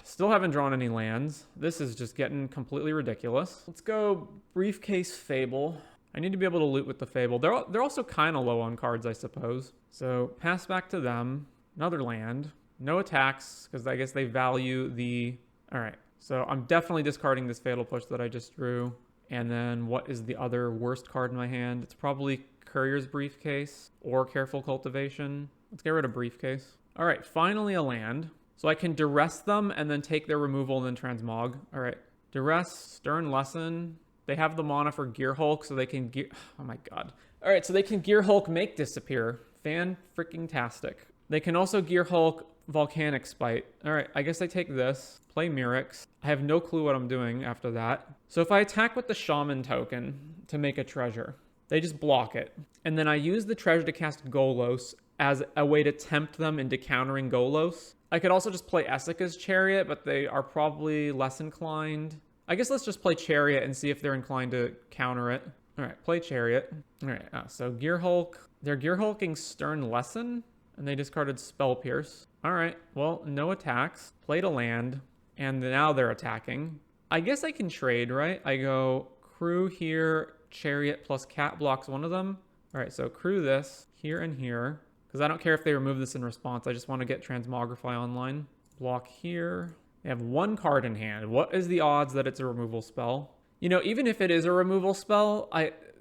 Still haven't drawn any lands. This is just getting completely ridiculous. Let's go Briefcase Fable. I need to be able to loot with the Fable. They're also kind of low on cards, I suppose. So pass back to them. Another land. No attacks, because I guess they value the... All right. So I'm definitely discarding this Fatal Push that I just drew. And then what is the other worst card in my hand? It's probably Courier's Briefcase or Careful Cultivation. Let's get rid of Briefcase. All right, finally a land. So I can Duress them and then take their removal and then Transmog. All right, Duress, Stern Lesson. They have the mana for Gear Hulk, so they can gear... Oh my god. All right, so they can Gear Hulk Make Disappear. Fan-freaking-tastic. They can also Gear Hulk Volcanic Spite. All right, I guess I take this. Play Mirrex. I have no clue what I'm doing after that. So if I attack with the Shaman token to make a treasure, they just block it. And then I use the treasure to cast Golos as a way to tempt them into countering Golos. I could also just play Essica's Chariot, but they are probably less inclined. I guess let's just play Chariot and see if they're inclined to counter it. All right, play Chariot. All right, so Gear Hulk. They're Gear Hulking Stern Lesson, and they discarded Spell Pierce. All right, well, no attacks. Played a land, and now they're attacking. I guess I can trade, right? I go Crew here, Chariot plus Cat blocks one of them. All right, so Crew this here and here, because I don't care if they remove this in response. I just want to get Transmogrify online. Block here. They have one card in hand. What is the odds that it's a removal spell? You know, even if it is a removal spell,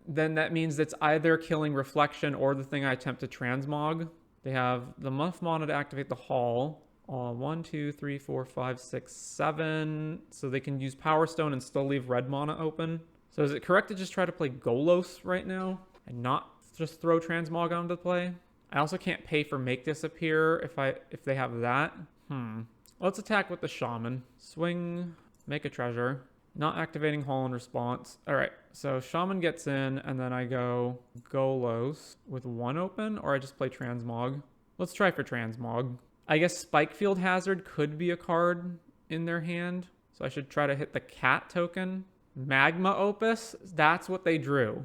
then that means it's either killing Reflection or the thing I attempt to Transmog. They have the Muff mana to activate the Hall. 1, 2, 3, 4, 5, 6, 7. So they can use Power Stone and still leave red mana open. So is it correct to just try to play Golos right now and not just throw Transmog onto play? I also can't pay for Make Disappear if they have that. Let's attack with the Shaman. Swing, make a treasure. Not activating Hall in response. All right, so Shaman gets in, and then I go Golos with one open, or I just play Transmog. Let's try for Transmog. I guess Spikefield Hazard could be a card in their hand, so I should try to hit the Cat token. Magma Opus, that's what they drew.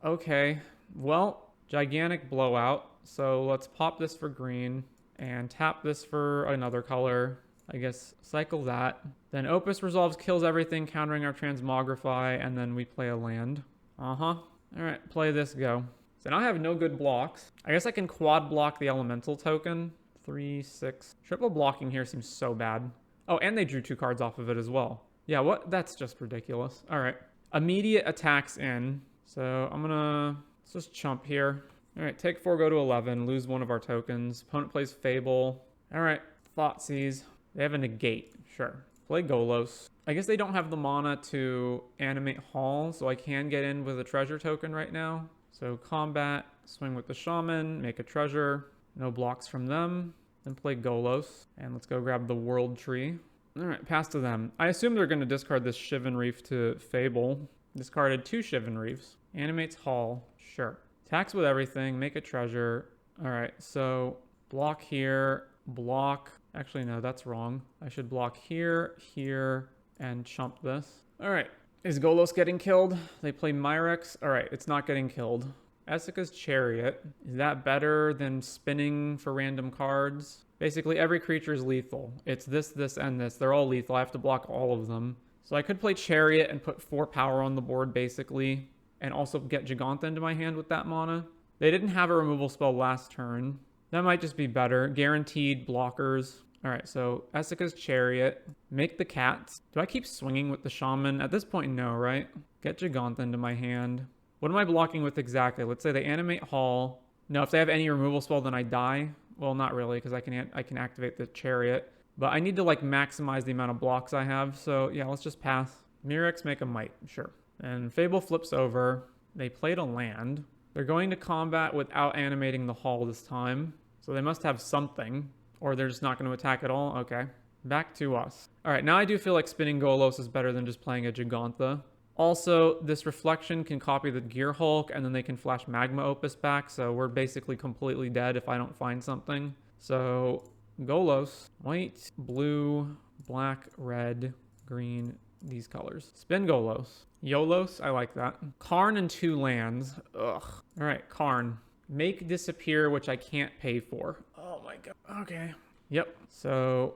Okay, well, gigantic blowout. So let's pop this for green and tap this for another color. I guess cycle that. Then Opus Resolves kills everything, countering our Transmogrify, and then we play a land. All right, play this, go. So now I have no good blocks. I guess I can quad block the Elemental token. 3, 6. Triple blocking here seems so bad. Oh, and they drew 2 cards off of it as well. Yeah, what? That's just ridiculous. All right. Immediate attacks in. So let's just chump here. All right, take 4, go to 11, lose one of our tokens. Opponent plays Fable. All right, Thoughtseize. They have a negate, sure. Play Golos. I guess they don't have the mana to animate Hall, so I can get in with a treasure token right now. So combat, swing with the Shaman, make a treasure. No blocks from them. Then play Golos. And let's go grab the World Tree. All right, pass to them. I assume they're going to discard this Shivan Reef to Fable. Discarded 2 Shivan Reefs. Animates Hall, sure. Attacks with everything, make a treasure. All right, so block here, block. Actually, no, that's wrong. I should block here, here, and chump this. All right, is Golos getting killed? They play Mirrex. All right, it's not getting killed. Essica's Chariot. Is that better than spinning for random cards? Basically, every creature is lethal. It's this, this, and this. They're all lethal. I have to block all of them. So I could play Chariot and put 4 power on the board, basically, and also get Giganta into my hand with that mana. They didn't have a removal spell last turn. That might just be better. Guaranteed blockers. All right, so Essica's Chariot. Make the cats. Do I keep swinging with the Shaman? At this point, no, right? Get Giganta into my hand. What am I blocking with exactly? Let's say they animate Hall. No, if they have any removal spell, then I die. Well, not really, because I can activate the Chariot. But I need to, like, maximize the amount of blocks I have. So, yeah, let's just pass. Mirrex, make a Might. Sure. And Fable flips over. They played a land. They're going to combat without animating the Hall this time. So they must have something. Or they're just not going to attack at all? Okay. Back to us. All right, now I do feel like spinning Golos is better than just playing a Giganta. Also, this Reflection can copy the Gear Hulk, and then they can flash Magma Opus back, so we're basically completely dead if I don't find something. So, Golos. White, blue, black, red, green, these colors. Spin Golos. Yolos, I like that. Karn and 2 lands. Ugh. All right, Karn. Make Disappear, which I can't pay for. Oh my god. Okay. Yep. So,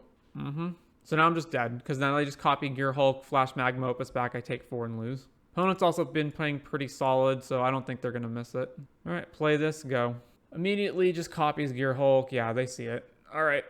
So now I'm just dead, because now I just copy Gear Hulk, flash Magma Opus back, I take 4 and lose. Opponent's also been playing pretty solid, so I don't think they're going to miss it. All right, play this, go. Immediately just copies Gear Hulk. Yeah, they see it. All right.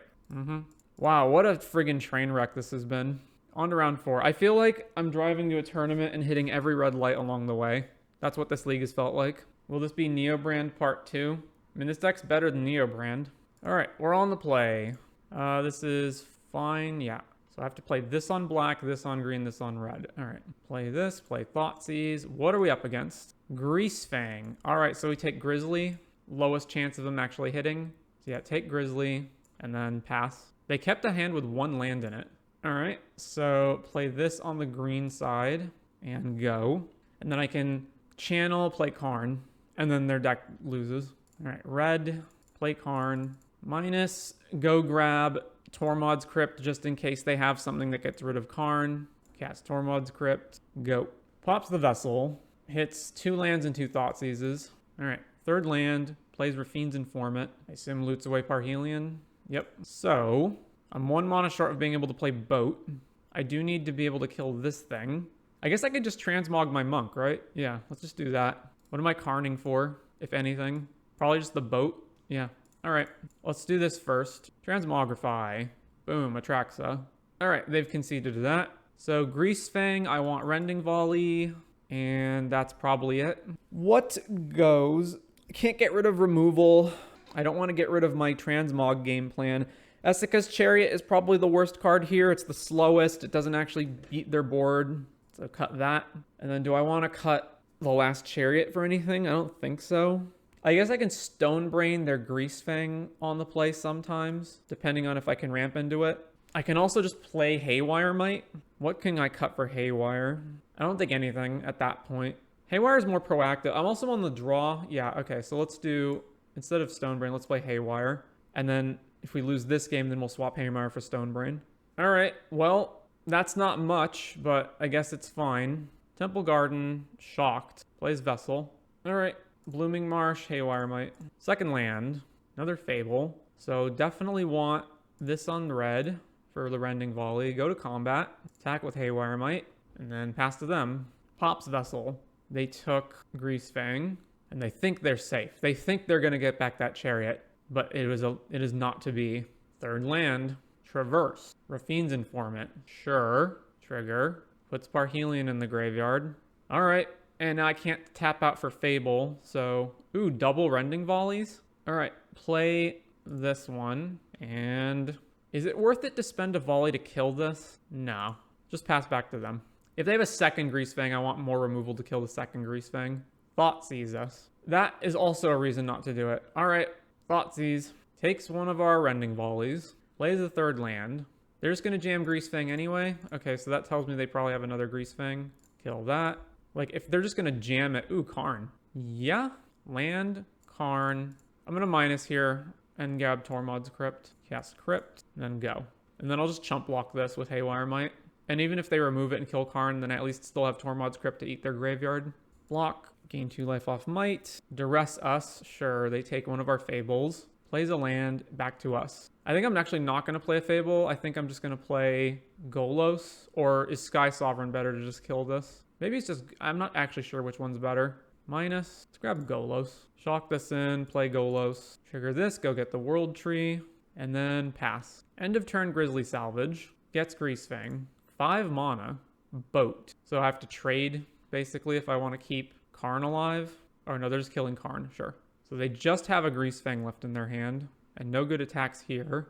Wow, what a friggin' train wreck this has been. On to round 4. I feel like I'm driving to a tournament and hitting every red light along the way. That's what this league has felt like. Will this be Neobrand Part 2? I mean, this deck's better than Neobrand. All right, we're on the play. This is fine, yeah. So I have to play this on black, this on green, this on red. All right, play this, play Thoughtseize. What are we up against? Greasefang. All right, so we take Grizzly. Lowest chance of them actually hitting. So yeah, take Grizzly and then pass. They kept a hand with 1 land in it. All right, so play this on the green side and go. And then I can channel, play Karn, and then their deck loses. All right, red, play Karn, minus, go grab Tormod's Crypt just in case they have something that gets rid of Karn. Cast Tormod's Crypt, go. Pops the Vessel, hits 2 lands and 2 Thoughtseizes. All right, 3rd land, plays Rafine's Informant. I assume loots away Parhelion. Yep, so I'm 1 mana short of being able to play Boat. I do need to be able to kill this thing. I guess I could just transmog my Monk, right? Yeah, let's just do that. What am I Karning for, if anything? Probably just the Boat. Yeah. All right, let's do this first. Transmogrify. Boom, Atraxa. All right, they've conceded to that. So Greasefang, I want Rending Volley, and that's probably it. What goes? I can't get rid of removal. I don't want to get rid of my Transmog game plan. Essica's Chariot is probably the worst card here. It's the slowest. It doesn't actually beat their board. So cut that. And then do I want to cut the last Chariot for anything? I don't think so. I guess I can Stonebrain their Greasefang on the play sometimes, depending on if I can ramp into it. I can also just play Haywire Might. What can I cut for Haywire? I don't think anything at that point. Haywire is more proactive. I'm also on the draw. Yeah, okay, so let's do, instead of Stonebrain, let's play Haywire. And then if we lose this game, then we'll swap Haywire for Stonebrain. All right, well, that's not much, but I guess it's fine. Temple Garden, shocked. Plays Vessel. All right, Blooming Marsh, Haywire Might. 2nd land, another Fable. So definitely want this on red for the Rending Volley. Go to combat, attack with Haywire Might, and then pass to them. Pops Vessel. They took Greasefang, and they think they're safe. They think they're going to get back that Chariot. But it is not to be. 3rd land, Traverse. Rafine's Informant. Sure. Trigger. Puts Parhelion in the graveyard. All right. And now I can't tap out for Fable. So, ooh, double Rending Volleys. All right. Play this one. And is it worth it to spend a volley to kill this? No. Just pass back to them. If they have a 2nd Greasefang, I want more removal to kill the 2nd Greasefang. Thoughtseize us. That is also a reason not to do it. All right. Thoughtseize takes one of our Rending Volleys, plays the 3rd land. They're just going to jam Greasefang anyway. Okay, so that tells me they probably have another Greasefang. Kill that. Like, if they're just going to jam it. Ooh, Karn. Yeah. Land, Karn. I'm going to minus here and grab Tormod's Crypt. Cast Crypt, and then go. And then I'll just chump block this with Haywire Might. And even if they remove it and kill Karn, then I at least still have Tormod's Crypt to eat their graveyard. Block. Gain 2 life off Might. Duress us. Sure, they take one of our Fables. Plays a land. Back to us. I think I'm actually not going to play a Fable. I think I'm just going to play Golos. Or is Sky Sovereign better to just kill this? Maybe it's just... I'm not actually sure which one's better. Minus. Let's grab Golos. Shock this in. Play Golos. Trigger this. Go get the World Tree. And then pass. End of turn Grizzly Salvage. Gets Greasefang. 5 mana. Boat. So I have to trade, basically, if I want to keep Karn alive. Or no, they're just killing Karn, sure. So they just have a Greasefang left in their hand. And no good attacks here.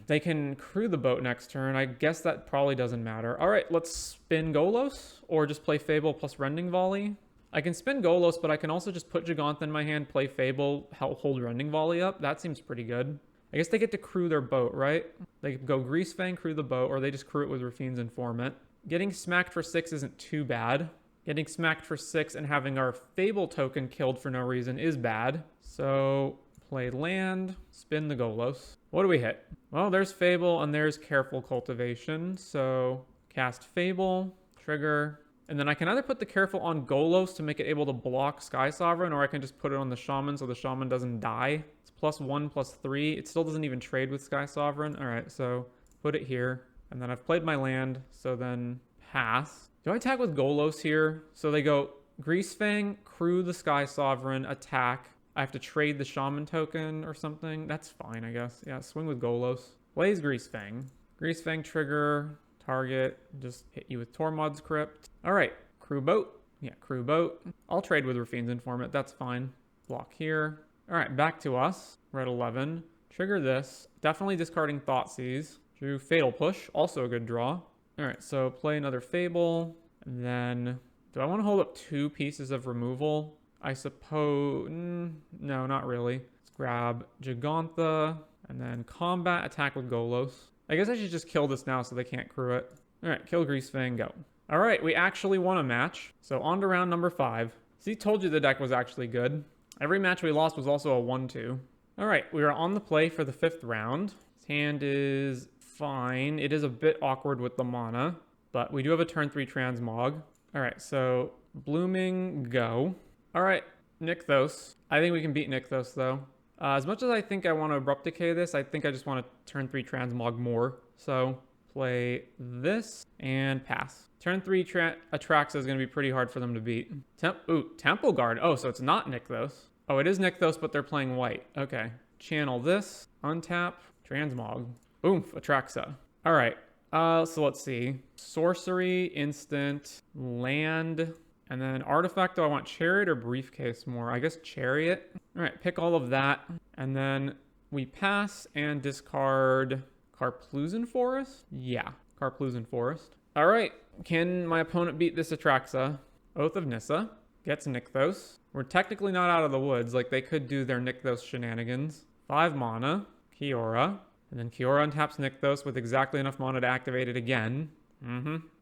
They can crew the boat next turn. I guess that probably doesn't matter. All right, let's spin Golos. Or just play Fable plus Rending Volley. I can spin Golos, but I can also just put Gigantha in my hand, play Fable, hold Rending Volley up. That seems pretty good. I guess they get to crew their boat, right? They go Greasefang, crew the boat, or they just crew it with Rafine's Informant. Getting smacked for 6 isn't too bad. Getting smacked for 6 and having our Fable token killed for no reason is bad. So, play land, spin the Golos. What do we hit? Well, there's Fable and there's Careful Cultivation. So, cast Fable, trigger, and then I can either put the Careful on Golos to make it able to block Sky Sovereign, or I can just put it on the Shaman so the Shaman doesn't die. It's +1, +3. It still doesn't even trade with Sky Sovereign. All right, so put it here. And then I've played my land, so then pass. Do I attack with Golos here? So they go Greasefang, crew the Sky Sovereign, attack. I have to trade the Shaman token or something. That's fine, I guess. Yeah, swing with Golos. Plays Greasefang. Greasefang trigger, target, just hit you with Tormod's Crypt. All right, crew boat. Yeah, crew boat. I'll trade with Rafine's Informant, that's fine. Block here. All right, back to us. We're at 11. Trigger this. Definitely discarding Thoughtseize. Drew Fatal Push, also a good draw. All right, so play another Fable. And then, do I want to hold up 2 pieces of removal? I suppose, no, not really. Let's grab Gigantha, and then combat, attack with Golos. I guess I should just kill this now so they can't crew it. All right, kill Greasefang, go. All right, we actually won a match. So on to round number 5. See, told you the deck was actually good. Every match we lost was also a 1-2. All right, we are on the play for the 5th round. His hand is fine. It is a bit awkward with the mana, but we do have a turn 3 Transmog. All right, so Blooming, go. All right, Nykthos. I think we can beat Nykthos, though. As much as I think I want to Abrupt Decay this, I think I just want to turn 3 Transmog more. So play this and pass. Turn 3 Atraxa is going to be pretty hard for them to beat. Temple Guard. Oh, so it's not Nykthos. Oh, it is Nykthos, but they're playing white. Okay. Channel this. Untap. Transmog. Oomph. Atraxa. All right. So let's see. Sorcery, instant, land, and then artifact. Do I want Chariot or Briefcase more? I guess Chariot. All right, pick all of that. And then we pass and discard Karplusan Forest? Yeah, Karplusan Forest. All right, can my opponent beat this Atraxa? Oath of Nissa. Gets Nykthos. We're technically not out of the woods. Like, they could do their Nykthos shenanigans. 5 mana. Kiora. And then Kiora untaps Nykthos with exactly enough mana to activate it again.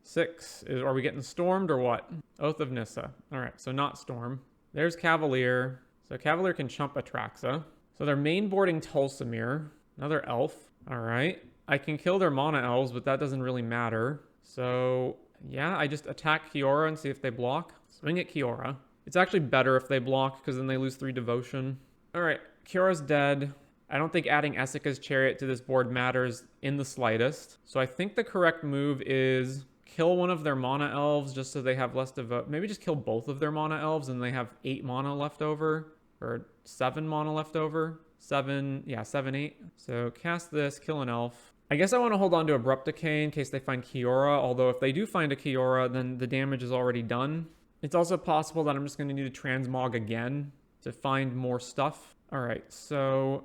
6. Are we getting stormed or what? Oath of Nissa. All right, so not storm. There's Cavalier. So Cavalier can chump Atraxa. So they're main boarding Tulsamir. Another elf. All right. I can kill their mana elves, but that doesn't really matter. So yeah, I just attack Kiora and see if they block. Swing at Kiora. It's actually better if they block because then they lose 3 devotion. All right, Kiora's dead. I don't think adding Essica's Chariot to this board matters in the slightest. So I think the correct move is kill one of their mana elves just so they have less devote. Maybe just kill both of their mana elves and they have 8 mana left over. Or 7 mana left over. 7, 8. So cast this, kill an elf. I guess I want to hold on to Abrupt Decay in case they find Kiora. Although if they do find a Kiora, then the damage is already done. It's also possible that I'm just going to need to Transmog again to find more stuff. All right, so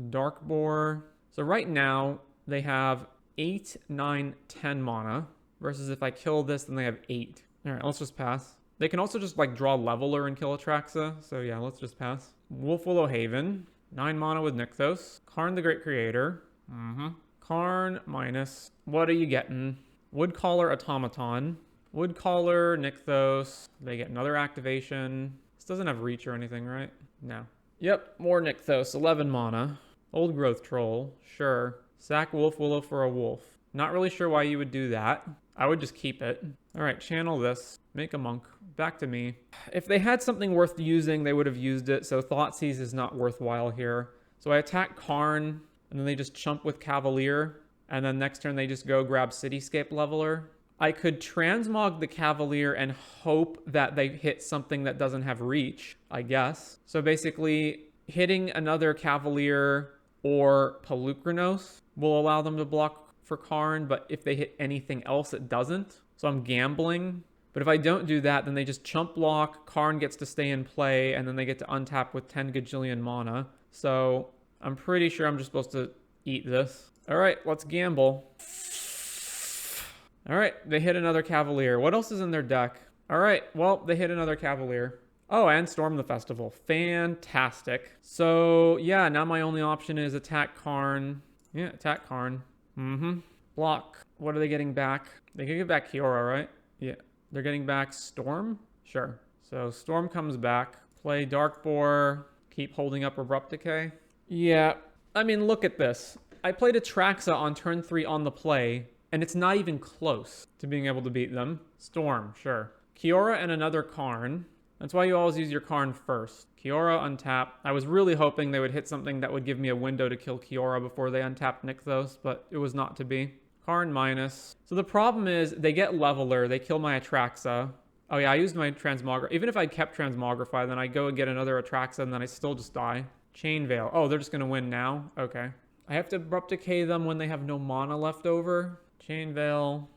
Dark Boar. So right now they have 8, 9, 10 mana versus if I kill this, then they have 8. All right, let's just pass. They can also just like draw Leveler and kill Atraxa. So yeah, let's just pass. Wolfwillow Haven. 9 mana with Nykthos. Karn the Great Creator. Karn minus. What are you getting? Woodcaller Automaton. Woodcaller, Nykthos. They get another activation. This doesn't have reach or anything, right? No. Yep, more Nykthos. 11 mana. Old Growth Troll. Sure. Sack Wolfwillow for a wolf. Not really sure why you would do that. I would just keep it. All right, channel this. Make a monk. Back to me. If they had something worth using, they would have used it. So Thoughtseize is not worthwhile here. So I attack Karn, and then they just chump with Cavalier. And then next turn, they just go grab Cityscape Leveler. I could Transmog the Cavalier and hope that they hit something that doesn't have reach, I guess. So basically, hitting another Cavalier or Pelucranos will allow them to block for Karn, but if they hit anything else, it doesn't. So I'm gambling. But if I don't do that, then they just chump block, Karn gets to stay in play, and then they get to untap with 10 gajillion mana. So I'm pretty sure I'm just supposed to eat this. All right, let's gamble. All right, they hit another Cavalier. What else is in their deck? All right, well, they hit another Cavalier. Oh, and Storm the Festival. Fantastic. So, yeah, now my only option is attack Karn. Yeah, attack Karn. Block. What are they getting back? They can get back Kiora, right? Yeah. They're getting back Storm? Sure. So Storm comes back. Play Dark Boar. Keep holding up Abrupt Decay. Yeah. I mean, look at this. I played Atraxa on turn 3 on the play, and it's not even close to being able to beat them. Storm, sure. Kiora and another Karn. That's why you always use your Karn first. Kiora untap. I was really hoping they would hit something that would give me a window to kill Kiora before they untapped Nykthos, but it was not to be. Karn minus. So the problem is they get Leveler. They kill my Atraxa. Oh yeah, I used my Transmogrify. Even if I kept Transmogrify, then I go and get another Atraxa and then I still just die. Chain Veil. Oh, they're just going to win now? Okay. I have to Abrupt Decay them when they have no mana left over. Chain Veil.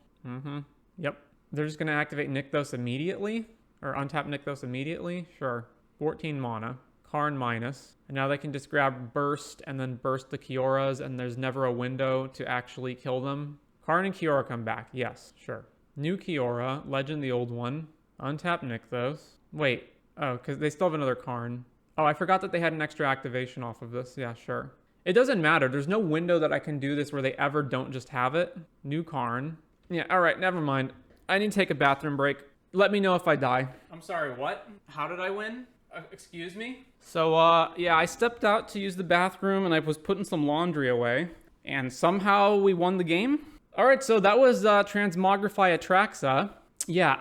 Yep. They're just going to activate Nykthos immediately. Or untap Nykthos immediately. Sure. 14 mana. Karn minus. And now they can just grab Burst and then burst the Kioras, and there's never a window to actually kill them. Karn and Kiora come back. Yes, sure. New Kiora. Legend the old one. Untap Nykthos. Wait. Oh, because they still have another Karn. Oh, I forgot that they had an extra activation off of this. Yeah, sure. It doesn't matter. There's no window that I can do this where they ever don't just have it. New Karn. Yeah, all right, never mind. I need to take a bathroom break. Let me know if I die. I'm sorry, what? How did I win? Excuse me? So, yeah, I stepped out to use the bathroom and I was putting some laundry away. And somehow we won the game. All right, so that was Transmogrify Atraxa. Yeah,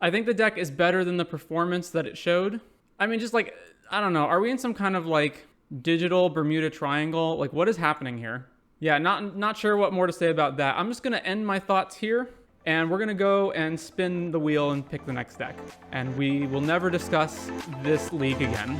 I think the deck is better than the performance that it showed. I mean, just like, I don't know. Are we in some kind of like digital Bermuda Triangle? Like, what is happening here? Yeah, not sure what more to say about that. I'm just going to end my thoughts here. And we're going to go and spin the wheel and pick the next deck. And we will never discuss this league again.